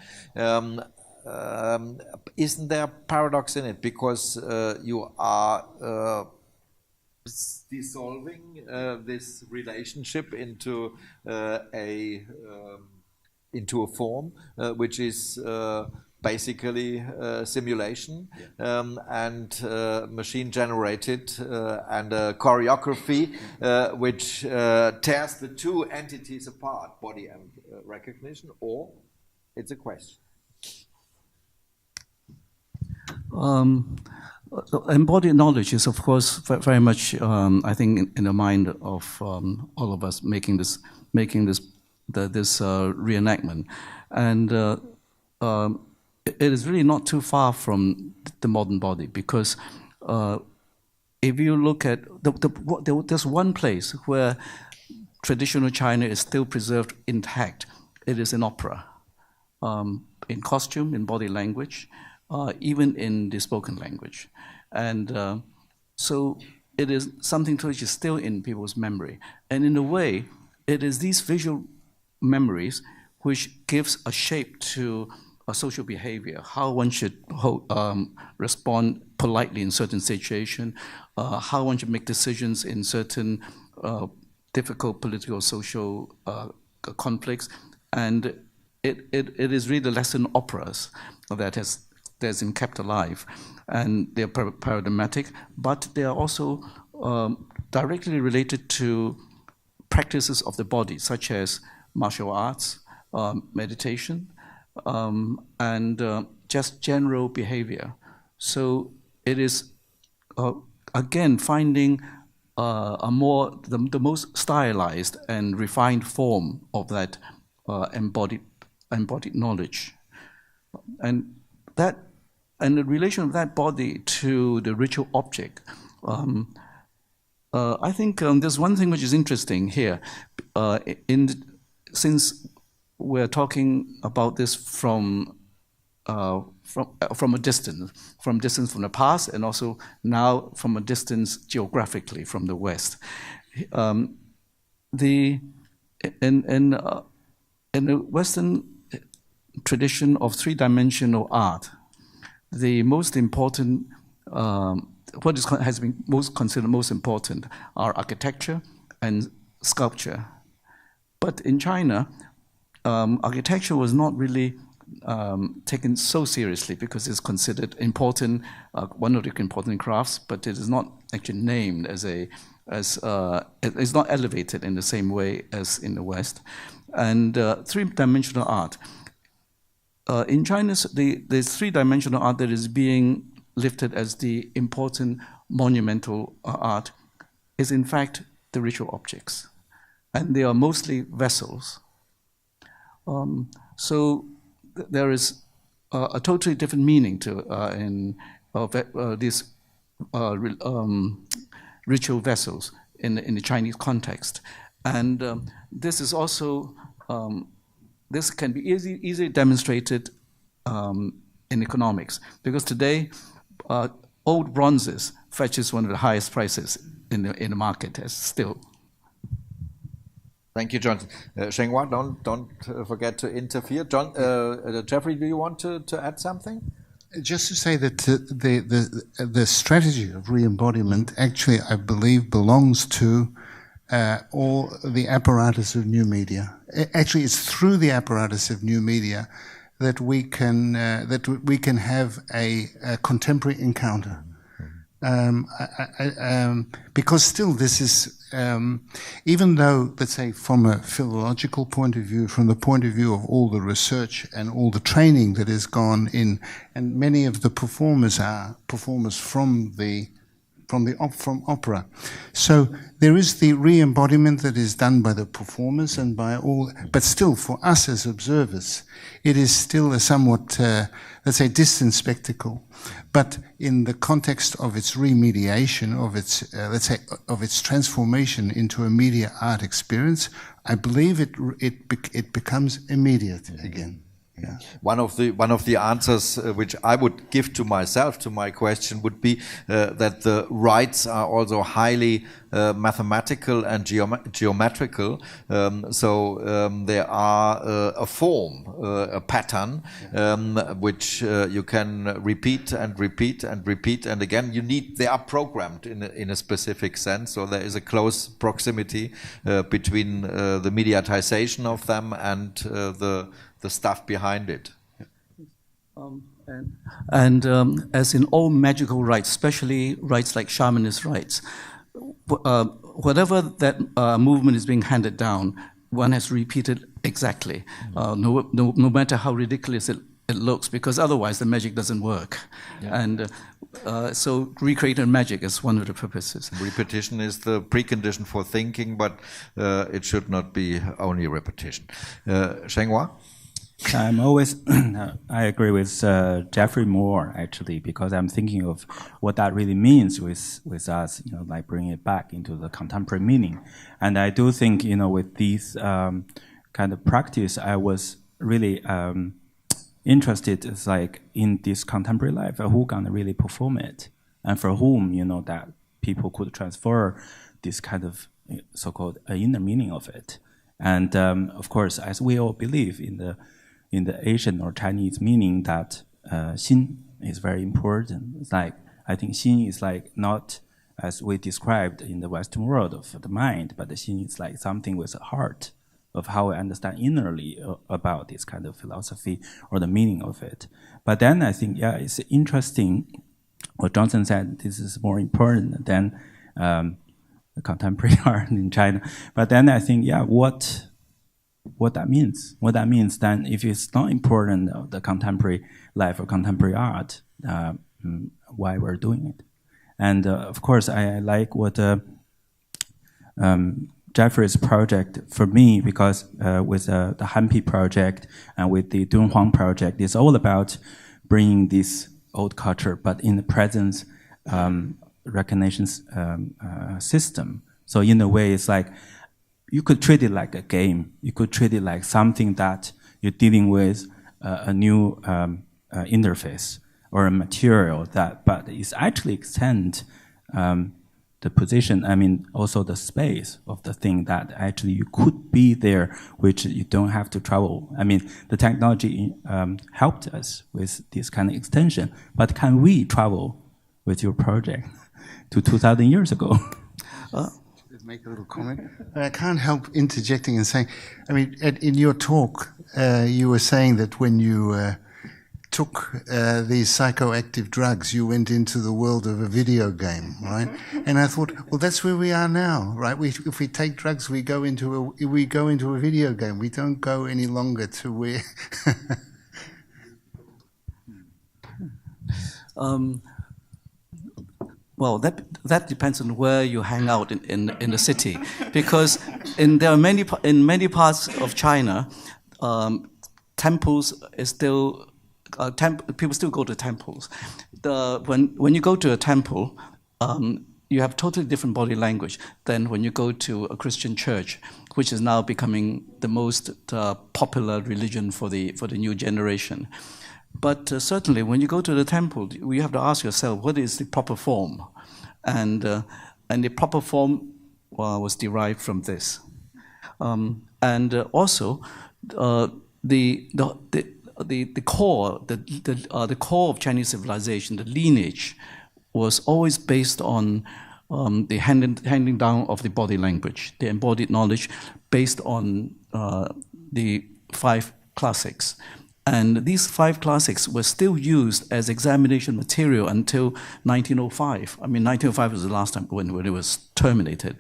Isn't there a paradox in it? Because you are dissolving this relationship into a form which is basically simulation and machine generated and a choreography which tears the two entities apart, body and recognition, or it's a question? Embodied knowledge is, of course, very much, I think, in the mind of all of us making this reenactment, and it is really not too far from the modern body, because if you look at there's one place where traditional China is still preserved intact. It is in opera, in costume, in body language, even in the spoken language, and so it is something which is still in people's memory, and in a way, it is these visual memories which gives a shape to a social behavior, how one should respond politely in certain situations, how one should make decisions in certain difficult political, social conflicts, and it is really the lesson operas that's been kept alive, and they're paradigmatic, but they are also directly related to practices of the body, such as martial arts, meditation, and just general behavior. So it is, again, finding the most stylized and refined form of that embodied knowledge. And the relation of that body to the ritual object. I think there's one thing which is interesting here. Since we're talking about this from a distance, from the past, and also now from a distance geographically from the West. In the Western tradition of three-dimensional art, the most important, has been considered most important, are architecture and sculpture. But in China, architecture was not really taken so seriously because it's considered important, one of the important crafts, but it is not actually named it's not elevated in the same way as in the West. And three-dimensional art. In China, the three-dimensional art that is being lifted as the important monumental art is in fact the ritual objects. And they are mostly vessels. So there is a totally different meaning to these ritual vessels in the Chinese context. And this is also, this can be easily demonstrated in economics, because today old bronzes fetches one of the highest prices in the market still. Thank you, John. Shenghua, don't forget to interfere. John, Jeffrey, do you want to add something? Just to say that the strategy of re-embodiment actually, I believe, belongs to all the apparatus of new media. Actually, it's through the apparatus of new media that we can have a contemporary encounter Because still this is, even though, let's say, from a philological point of view, from the point of view of all the research and all the training that has gone in, and many of the performers are performers from opera. So there is the re-embodiment that is done by the performers and by all, but still for us as observers, it is still a somewhat, let's say, distant spectacle. But in the context of its remediation, of its, let's say, of its transformation into a media art experience, I believe it becomes immediate again. Yeah. One of the answers which I would give to myself to my question would be that the rites are also highly mathematical and geometrical. So there are a form, a pattern, which you can repeat and repeat and repeat, and again they are programmed in a specific sense. So there is a close proximity between the mediatization of them and the stuff behind it. As in all magical rites, especially rites like shamanist rites, whatever that movement is being handed down, one has repeated exactly, no matter how ridiculous it looks, because otherwise the magic doesn't work. Yeah. And so recreating magic is one of the purposes. Repetition is the precondition for thinking, but it should not be only repetition. Shenghua? I'm always, I agree with Jeffrey more, actually, because I'm thinking of what that really means with us, like bringing it back into the contemporary meaning. And I do think, with these kind of practice, I was really interested, in this contemporary life, who gonna really perform it, and for whom, that people could transfer this kind of so-called inner meaning of it. And of course, as we all believe in the Asian or Chinese meaning that xin is very important. It's like, I think xin is like not as we described in the Western world of the mind, but the xin is like something with a heart of how we understand innerly about this kind of philosophy or the meaning of it. But then I think, it's interesting what Johnson said, this is more important than contemporary art in China. But then I think, what that means. What that means then, if it's not important, the contemporary life or contemporary art, why we're doing it. And of course, I like what Jeffrey's project for me, because with the Hanpi project and with the Dunhuang project, it's all about bringing this old culture, but in the present recognition system. So in a way, it's like, you could treat it like a game. You could treat it like something that you're dealing with a new interface or a material but it's actually extend the position, also the space of the thing that actually you could be there, which you don't have to travel. The technology helped us with this kind of extension, but can we travel with your project to 2,000 years ago? Make a little comment. I can't help interjecting and saying, in your talk, you were saying that when you took these psychoactive drugs, you went into the world of a video game, right? And I thought, well, that's where we are now, right? If we take drugs, we go into a video game. We don't go any longer to where. Well, that depends on where you hang out in the city, because in many parts of China, temples is still people still go to temples. When you go to a temple, you have totally different body language than when you go to a Christian church, which is now becoming the most popular religion for the new generation. But certainly, when you go to the temple, you have to ask yourself, what is the proper form? And the proper form was derived from this. And also, the core of Chinese civilization, the lineage, was always based on the handing down of the body language, the embodied knowledge based on the 5 classics. And these 5 classics were still used as examination material until 1905. I mean, 1905 was the last time when it was terminated.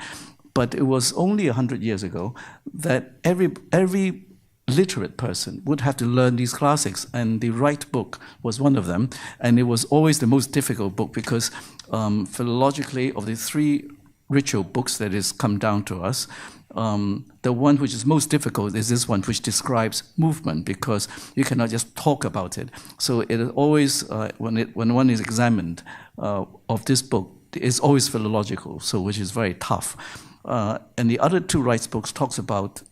But it was only 100 years ago that every literate person would have to learn these classics, and the Rite book was one of them. And it was always the most difficult book because philologically, of the 3 ritual books that has come down to us, the one which is most difficult is this one, which describes movement, because you cannot just talk about it. So it is always, when one is examined of this book, it's always philological, so which is very tough. And the other 2 Rites books talks about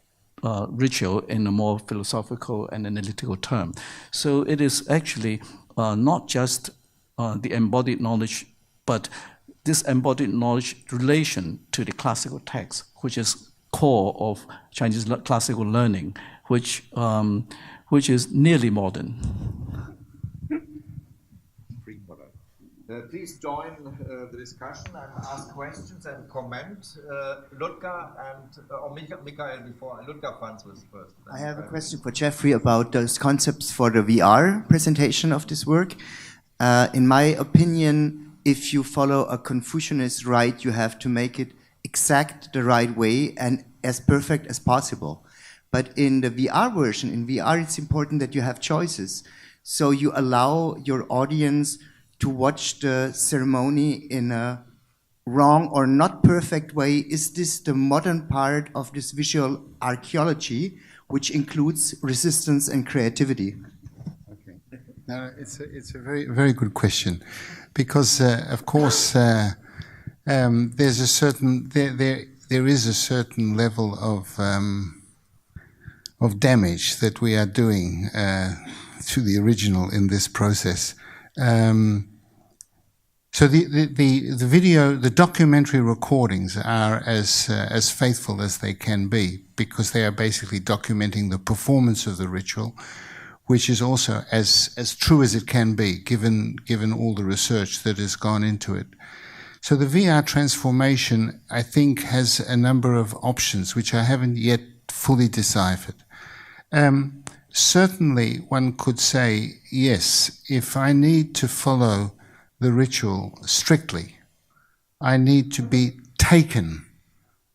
ritual in a more philosophical and analytical term. So it is actually not just the embodied knowledge, but this embodied knowledge relation to the classical text, which is core of Chinese classical learning, which is nearly modern. Please join the discussion and ask questions and comment. Ludger and Michael before. Ludger Franz was first. I have a question for Jeffrey about those concepts for the VR presentation of this work. In my opinion, if you follow a Confucianist rite, you have to make it exact the right way and as perfect as possible. But in the VR version, in VR, it's important that you have choices. So you allow your audience to watch the ceremony in a wrong or not perfect way. Is this the modern part of this visual archaeology, which includes resistance and creativity? Okay. Now, it's a very, very good question, because of course there's a certain there is a certain level of damage that we are doing to the original in this process. So the video, the documentary recordings are as faithful as they can be, because they are basically documenting the performance of the ritual, which is also as true as it can be, given all the research that has gone into it. So the VR transformation, I think, has a number of options which I haven't yet fully deciphered. Certainly, one could say, yes, if I need to follow the ritual strictly, I need to be taken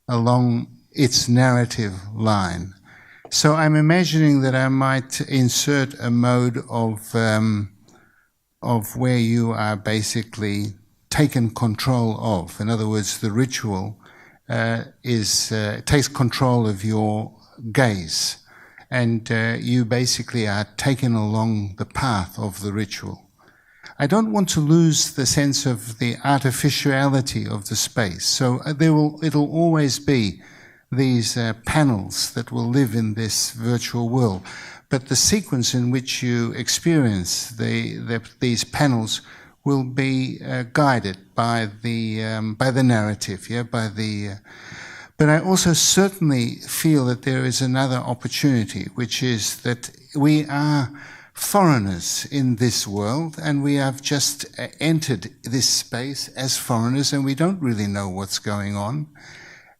along its narrative line. So I'm imagining that I might insert a mode of where you are basically taken control of. In other words, the ritual takes control of your gaze, and you basically are taken along the path of the ritual. I don't want to lose the sense of the artificiality of the space, so it'll always be these panels that will live in this virtual world. But the sequence in which you experience these panels will be guided by the narrative, But I also certainly feel that there is another opportunity, which is that we are foreigners in this world, and we have just entered this space as foreigners, and we don't really know what's going on,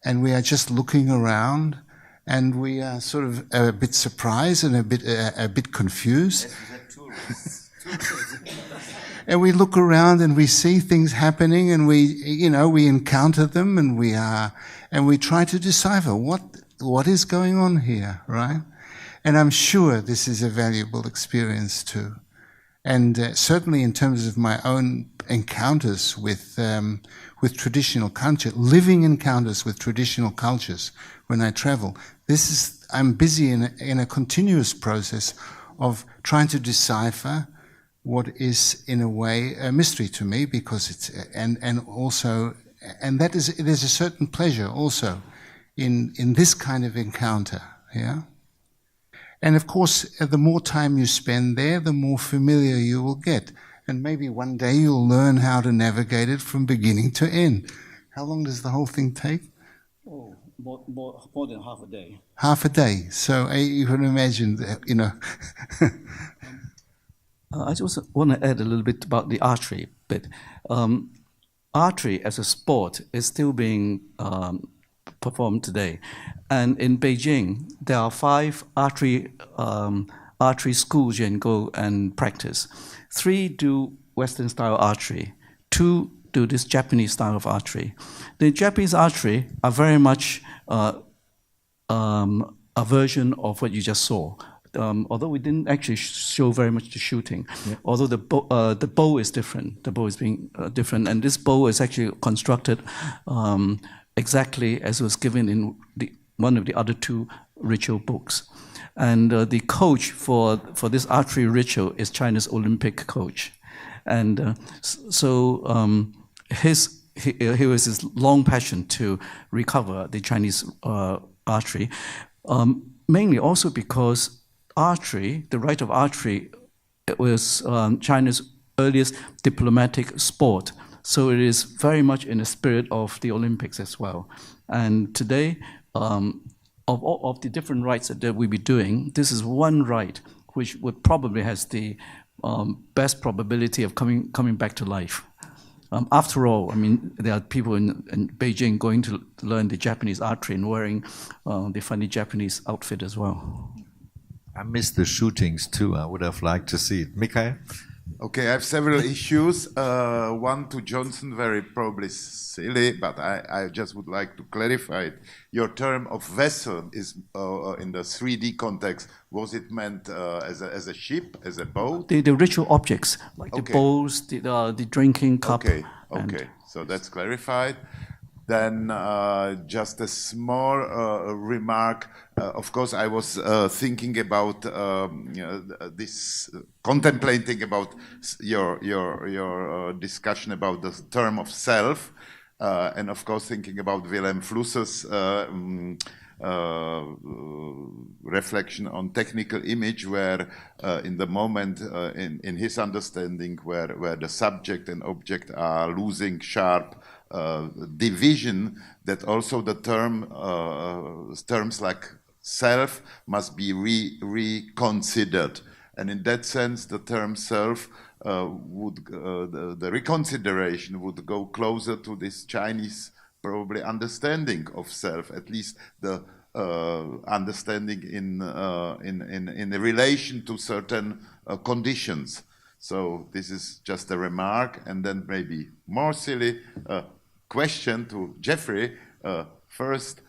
and we are just looking around, and we are sort of a bit surprised and a bit confused. And we look around and we see things happening, and we encounter them, and we try to decipher what is going on here, right? And I'm sure this is a valuable experience too. And certainly in terms of my own encounters with traditional culture, living encounters with traditional cultures when I travel, I'm busy in a continuous process of trying to decipher what is in a way a mystery to me, because there's a certain pleasure also in this kind of encounter, yeah. And of course, the more time you spend there, the more familiar you will get. And maybe one day you'll learn how to navigate it from beginning to end. How long does the whole thing take? Oh, more than half a day. Half a day. So you can imagine, I just want to add a little bit about the archery bit. Archery as a sport is still being performed today. And in Beijing, there are 5 archery archery schools you can go and practice. 3 do Western-style archery. 2 do this Japanese style of archery. The Japanese archery are very much a version of what you just saw. Although we didn't actually show very much the shooting, although the bow is different. The bow is being different, and this bow is actually constructed exactly as was given in one of the other 2 ritual books. And the coach for this archery ritual is China's Olympic coach. And he was his long passion to recover the Chinese archery, mainly also because archery, the rite of archery, it was China's earliest diplomatic sport. So it is very much in the spirit of the Olympics as well. And today, of all of the different rites that we'll be doing, this is one rite which would probably has the best probability of coming back to life. After all, I mean, there are people in Beijing going to learn the Japanese archery and wearing the funny Japanese outfit as well. I missed the shootings too. I would have liked to see it. Mikhail? Okay, I have several issues. One to Johnson, very probably silly, but I just would like to clarify it. Your term of vessel is in the 3D context. Was it meant as a ship, as a boat? The ritual objects, like the bowls, the drinking cup. Okay, so that's clarified. Then just a small remark. Of course, I was thinking about contemplating about your discussion about the term of self, and of course thinking about Wilhelm Flusser's reflection on technical image, where in the moment, in his understanding, where the subject and object are losing sharp division, that also the terms like self must be reconsidered, and in that sense, the term self the reconsideration would go closer to this Chinese probably understanding of self, at least the understanding in relation to certain conditions. So this is just a remark, and then maybe more silly question to Jeffrey. First,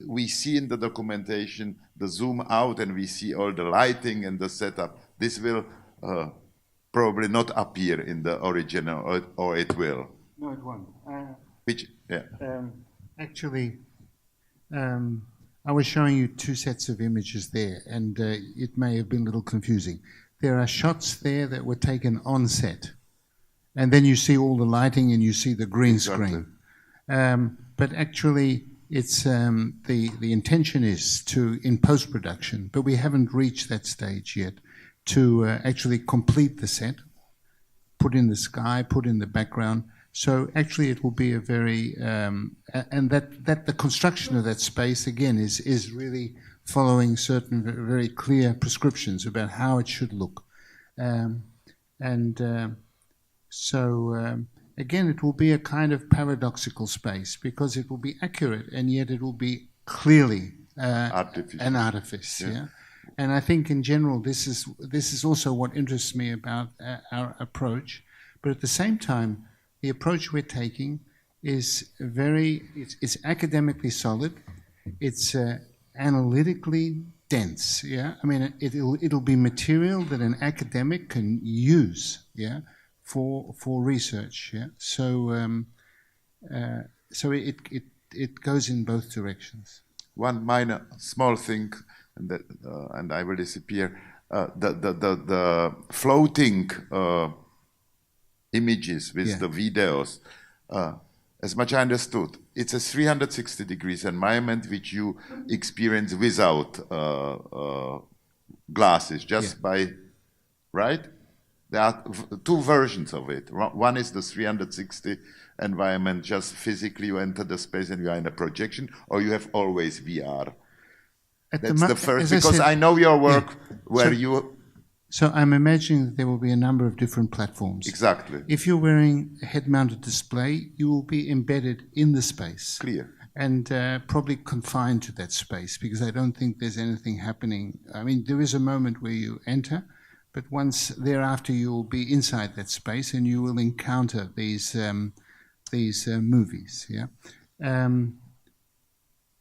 we see in the documentation the zoom out, and we see all the lighting and the setup. This will probably not appear in the original, or it will. No, it won't. Actually, I was showing you 2 sets of images there, and it may have been a little confusing. There are shots there that were taken on set, and then you see all the lighting and you see the green screen. But actually, it's the intention is to, in post-production, but we haven't reached that stage yet, to actually complete the set, put in the sky, put in the background. So actually it will be a very, and that the construction of that space, again, is really following certain very clear prescriptions about how it should look. Again, it will be a kind of paradoxical space, because it will be accurate and yet it will be clearly an artifice. Yeah. And I think in general this is also what interests me about our approach. But at the same time, the approach we're taking is it's academically solid, it's analytically dense. Yeah, I mean it'll be material that an academic can use. Yeah. For research, yeah. So it goes in both directions. One minor small thing, and I will disappear. The floating images with the videos, as much I understood, it's a 360 degrees environment which you experience without glasses, just by, right? There are 2 versions of it. One is the 360 environment, just physically you enter the space and you are in a projection, or you have always VR. That's the first, because I know your work where you... So I'm imagining that there will be a number of different platforms. Exactly. If you're wearing a head-mounted display, you will be embedded in the space. Clear. and probably confined to that space, because I don't think there's anything happening. I mean, there is a moment where you enter, but once thereafter you will be inside that space and you will encounter these movies. Yeah,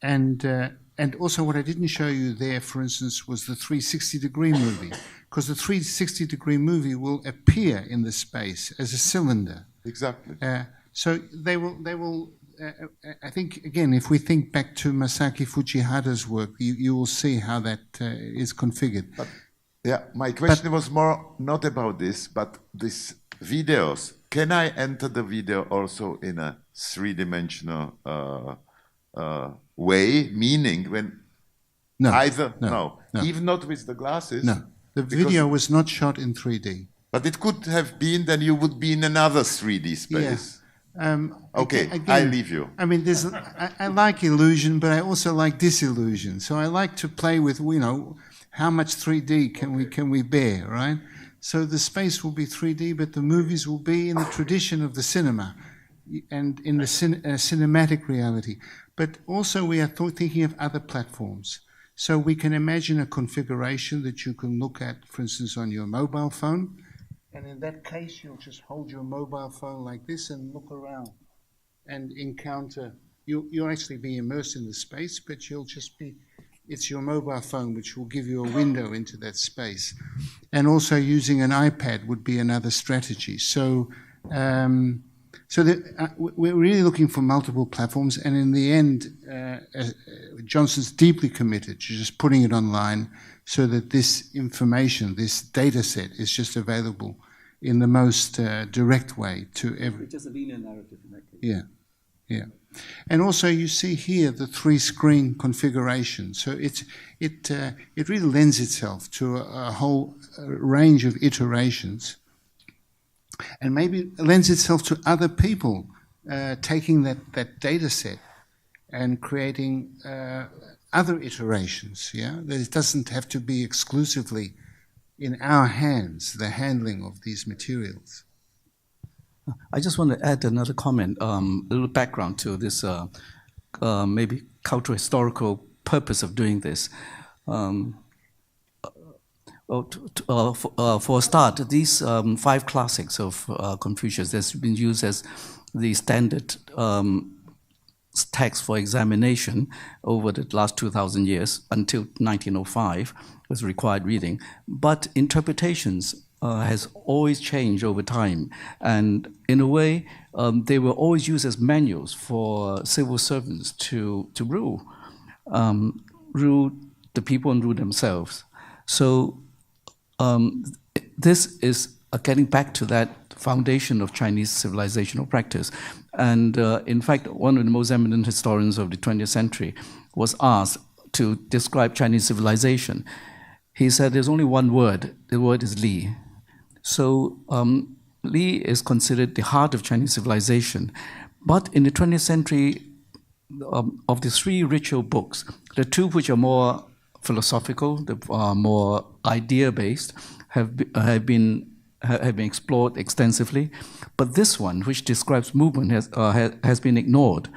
and also what I didn't show you there, for instance, was the 360-degree movie, because the 360-degree movie will appear in the space as a cylinder. Exactly. So they will. I think, again, if we think back to Masaki Fujihara's work, you will see how that is configured. But, yeah, my question was more not about this, but these videos. Can I enter the video also in a three-dimensional way? Meaning when No. even not with the glasses. No, the video was not shot in 3D. But it could have been, then you would be in another 3D space. Yeah. Okay, again, I leave you. I mean, I like illusion, but I also like disillusion. So I like to play with, how much 3D can we bear, right? So the space will be 3D, but the movies will be in the tradition of the cinema and in the cinematic reality. But also we are thinking of other platforms. So we can imagine a configuration that you can look at, for instance, on your mobile phone. And in that case, you'll just hold your mobile phone like this and look around and encounter. You'll actually be immersed in the space, but it's your mobile phone which will give you a window into that space. And also using an iPad would be another strategy. So we're really looking for multiple platforms, and in the end, Johnson's deeply committed to just putting it online so that this information, this data set, is just available in the most direct way to every. It's just a linear narrative in that case. Yeah. And also you see here the 3-screen configuration. So it really lends itself to a whole range of iterations, and maybe lends itself to other people taking that data set and creating other iterations, that it doesn't have to be exclusively in our hands, the handling of these materials. I just want to add another comment, a little background to this maybe cultural historical purpose of doing this. For a start, these 5 classics of Confucius that's been used as the standard text for examination over the last 2,000 years until 1905 was required reading. But interpretations has always changed over time. And in a way, they were always used as manuals for civil servants to rule the people and rule themselves. So this is getting back to that foundation of Chinese civilizational practice. And in fact, one of the most eminent historians of the 20th century was asked to describe Chinese civilization. He said there's only one word, the word is Li. So Li is considered the heart of Chinese civilization. But in the 20th century, of the 3 ritual books, the 2 which are more philosophical, more idea-based, have been explored extensively, but this one, which describes movement, has been ignored.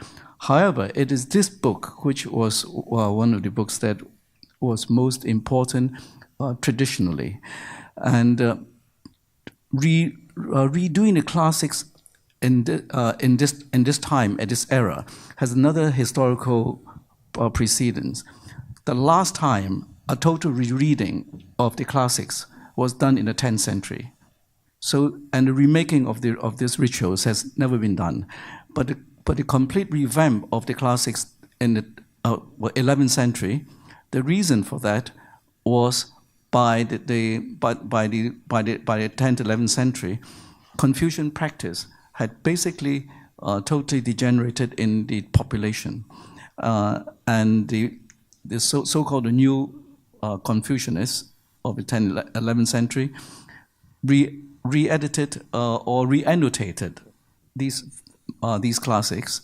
However, it is this book which was one of the books that was most important traditionally, and redoing the classics in this time, at this era, has another historical precedence. The last time a total rereading of the classics was done in the 10th century. So, and the remaking of these rituals has never been done. But the complete revamp of the classics in the 11th century, the reason for that was by the 10th, 11th century, Confucian practice had basically totally degenerated in the population. And the so-called new Confucianists of the 10th, 11th century re-edited or re-annotated these classics,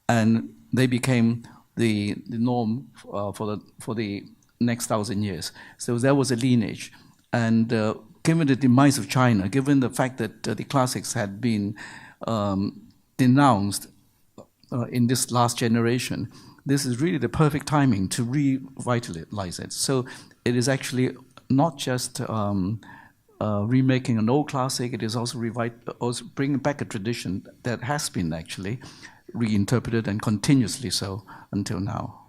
and they became the norm for the next 1,000 years. So there was a lineage, and given the demise of China, given the fact that the classics had been denounced in this last generation, this is really the perfect timing to revitalize it. So it is actually not just remaking an old classic, it is also bringing back a tradition that has been actually reinterpreted and continuously so until now.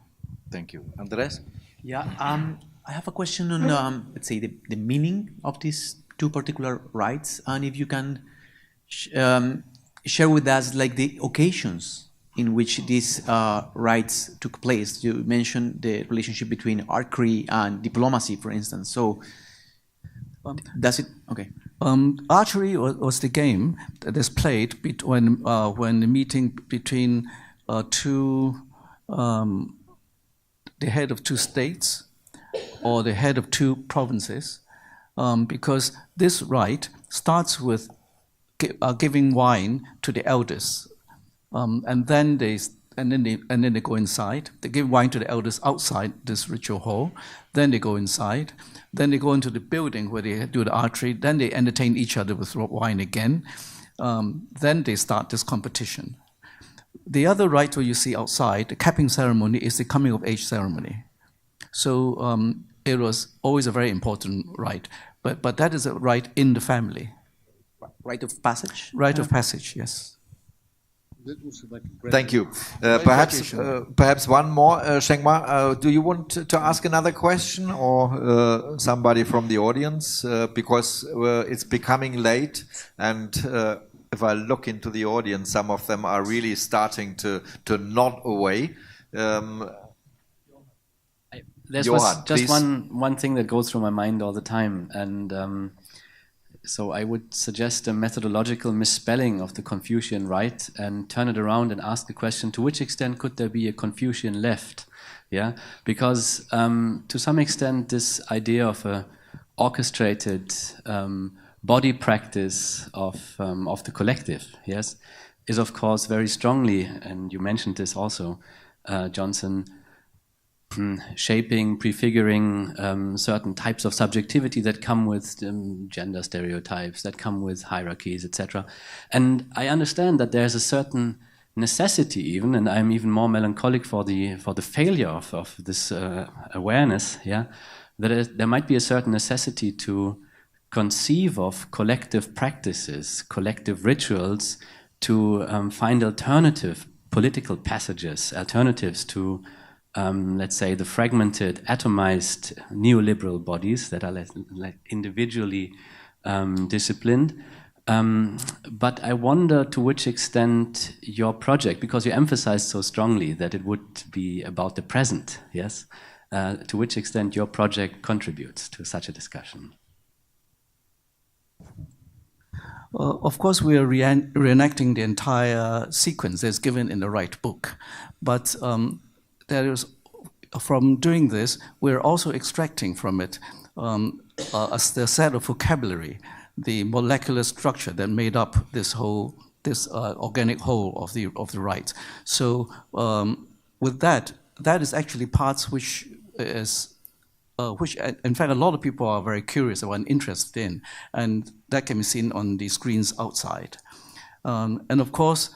Thank you. Andres? Yeah, I have a question on, let's say, the meaning of these two particular rites, and if you can share with us like the occasions in which these rites took place. You mentioned the relationship between archery and diplomacy, for instance. So, does it? Okay. Archery was the game that is played when the meeting between the head of two states or the head of two provinces, because this rite starts with giving wine to the elders, and then they go inside. They give wine to the elders outside this ritual hall. Then they go inside. Then they go into the building where they do the archery. Then they entertain each other with wine again. Then they start this competition. The other rite where you see outside, the capping ceremony, is the coming of age ceremony. So it was always a very important rite. But that is a rite in the family. Rite of passage? Rite of passage, yes. Thank you. Perhaps one more, Shengma. Do you want to ask another question, or somebody from the audience? Because it's becoming late, and if I look into the audience, some of them are really starting to nod away. There's just one thing that goes through my mind all the time, and so I would suggest a methodological misspelling of the Confucian rite and turn it around and ask the question, to which extent could there be a Confucian left? Yeah, because to some extent this idea of a orchestrated body practice of the collective, yes, is of course very strongly, and you mentioned this also, Johnson, shaping, prefiguring certain types of subjectivity that come with gender stereotypes, that come with hierarchies, etc. And I understand that there's a certain necessity even, and I'm even more melancholic for the failure of this awareness, yeah, that there might be a certain necessity to conceive of collective practices, collective rituals, to find alternative political passages, alternatives to let's say, the fragmented, atomized neoliberal bodies that are like individually disciplined. But I wonder to which extent your project, because you emphasized so strongly that it would be about the present, yes? To which extent your project contributes to such a discussion? Well, of course, we are reenacting the entire sequence that's given in the right book. But there is, from doing this, we're also extracting from it a set of vocabulary, the molecular structure that made up this organic whole of the rites. So with that is actually parts which in fact a lot of people are very curious about and interested in, and that can be seen on the screens outside. And of course,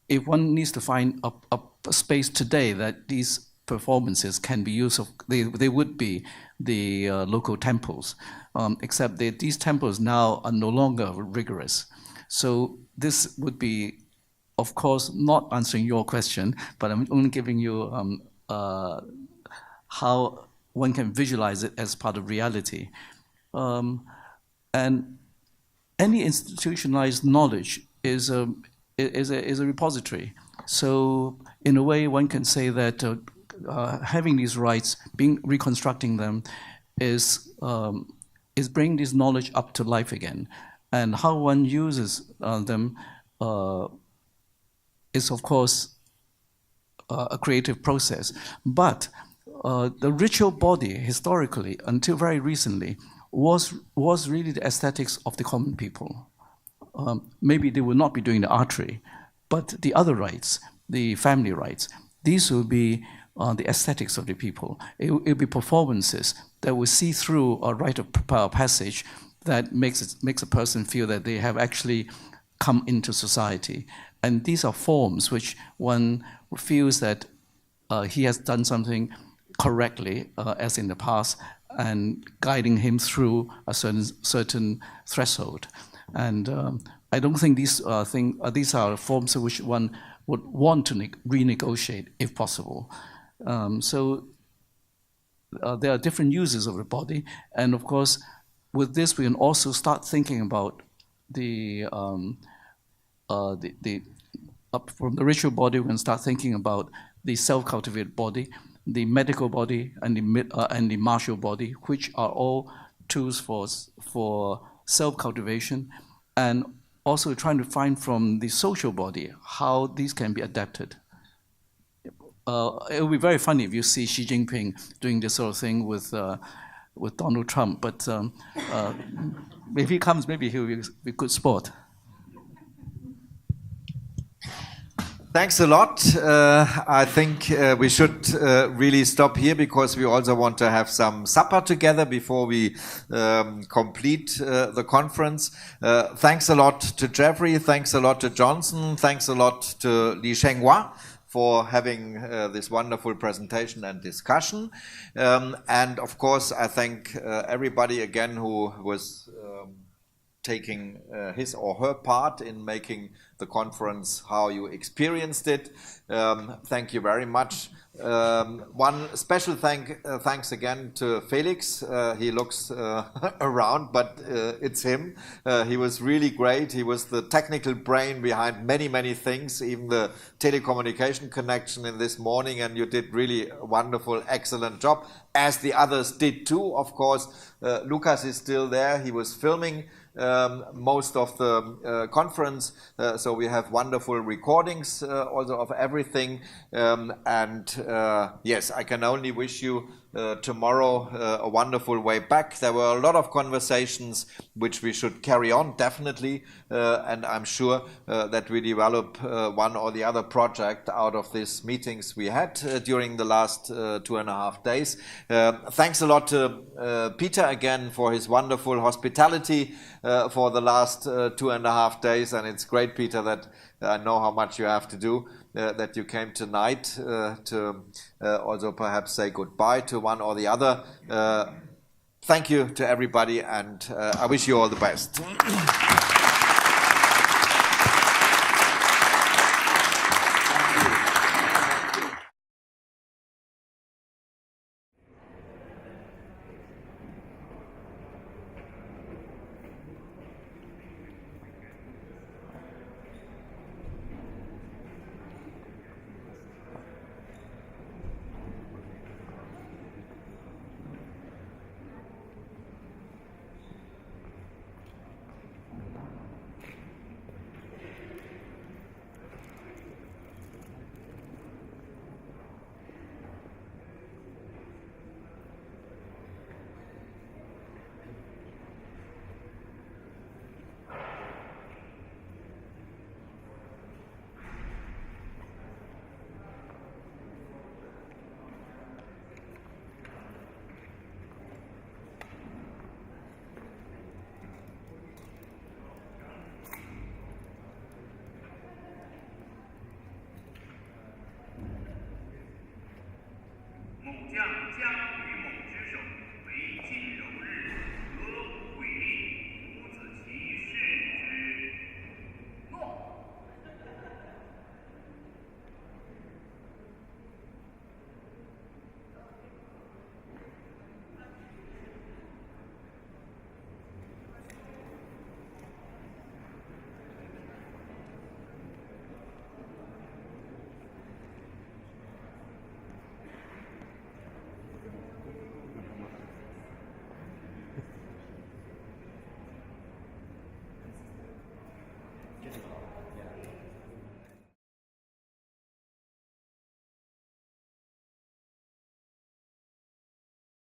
if one needs to find a space today that these performances can be used, they would be the local temples, except that these temples now are no longer rigorous. So this would be, of course, not answering your question, but I'm only giving you how one can visualize it as part of reality. And any institutionalized knowledge is a repository. So in a way, one can say that having these rites, reconstructing them, is bringing this knowledge up to life again. And how one uses them is, of course, a creative process. But the ritual body, historically, until very recently, was really the aesthetics of the common people. Maybe they would not be doing the archery, but the other rites, the family rites, these will be the aesthetics of the people. It will be performances that will see through a rite of passage that makes a person feel that they have actually come into society. And these are forms which one feels that he has done something correctly, as in the past, and guiding him through a certain threshold. And I don't think these are forms which one would want to renegotiate if possible. So there are different uses of the body, and of course, with this we can also start thinking about from the ritual body, we can start thinking about the self-cultivated body, the medical body, and the martial body, which are all tools for self-cultivation, and also trying to find from the social body how these can be adapted. It would be very funny if you see Xi Jinping doing this sort of thing with Donald Trump, but if he comes, maybe he'll be a good sport. Thanks a lot. I think we should really stop here because we also want to have some supper together before we complete the conference. Thanks a lot to Jeffrey. Thanks a lot to Johnson. Thanks a lot to Li Shenghua for having this wonderful presentation and discussion. And of course, I thank everybody again who was taking his or her part in making the conference how you experienced it. Thank you very much. One special thanks again to Felix. He looks around, but it's him. He was really great. He was the technical brain behind many, many things, even the telecommunication connection in this morning, and you did really a wonderful, excellent job, as the others did too, of course. Lukas is still there. He was filming most of the conference, so we have wonderful recordings also of everything, and yes, I can only wish you tomorrow a wonderful way back. There were a lot of conversations which we should carry on, definitely, and I'm sure that we develop one or the other project out of these meetings we had during the last 2.5 days. Thanks a lot to Peter again for his wonderful hospitality for the last 2.5 days, and it's great, Peter, that I know how much you have to do, that you came tonight to also perhaps say goodbye to one or the other. Thank you to everybody, and I wish you all the best. Getting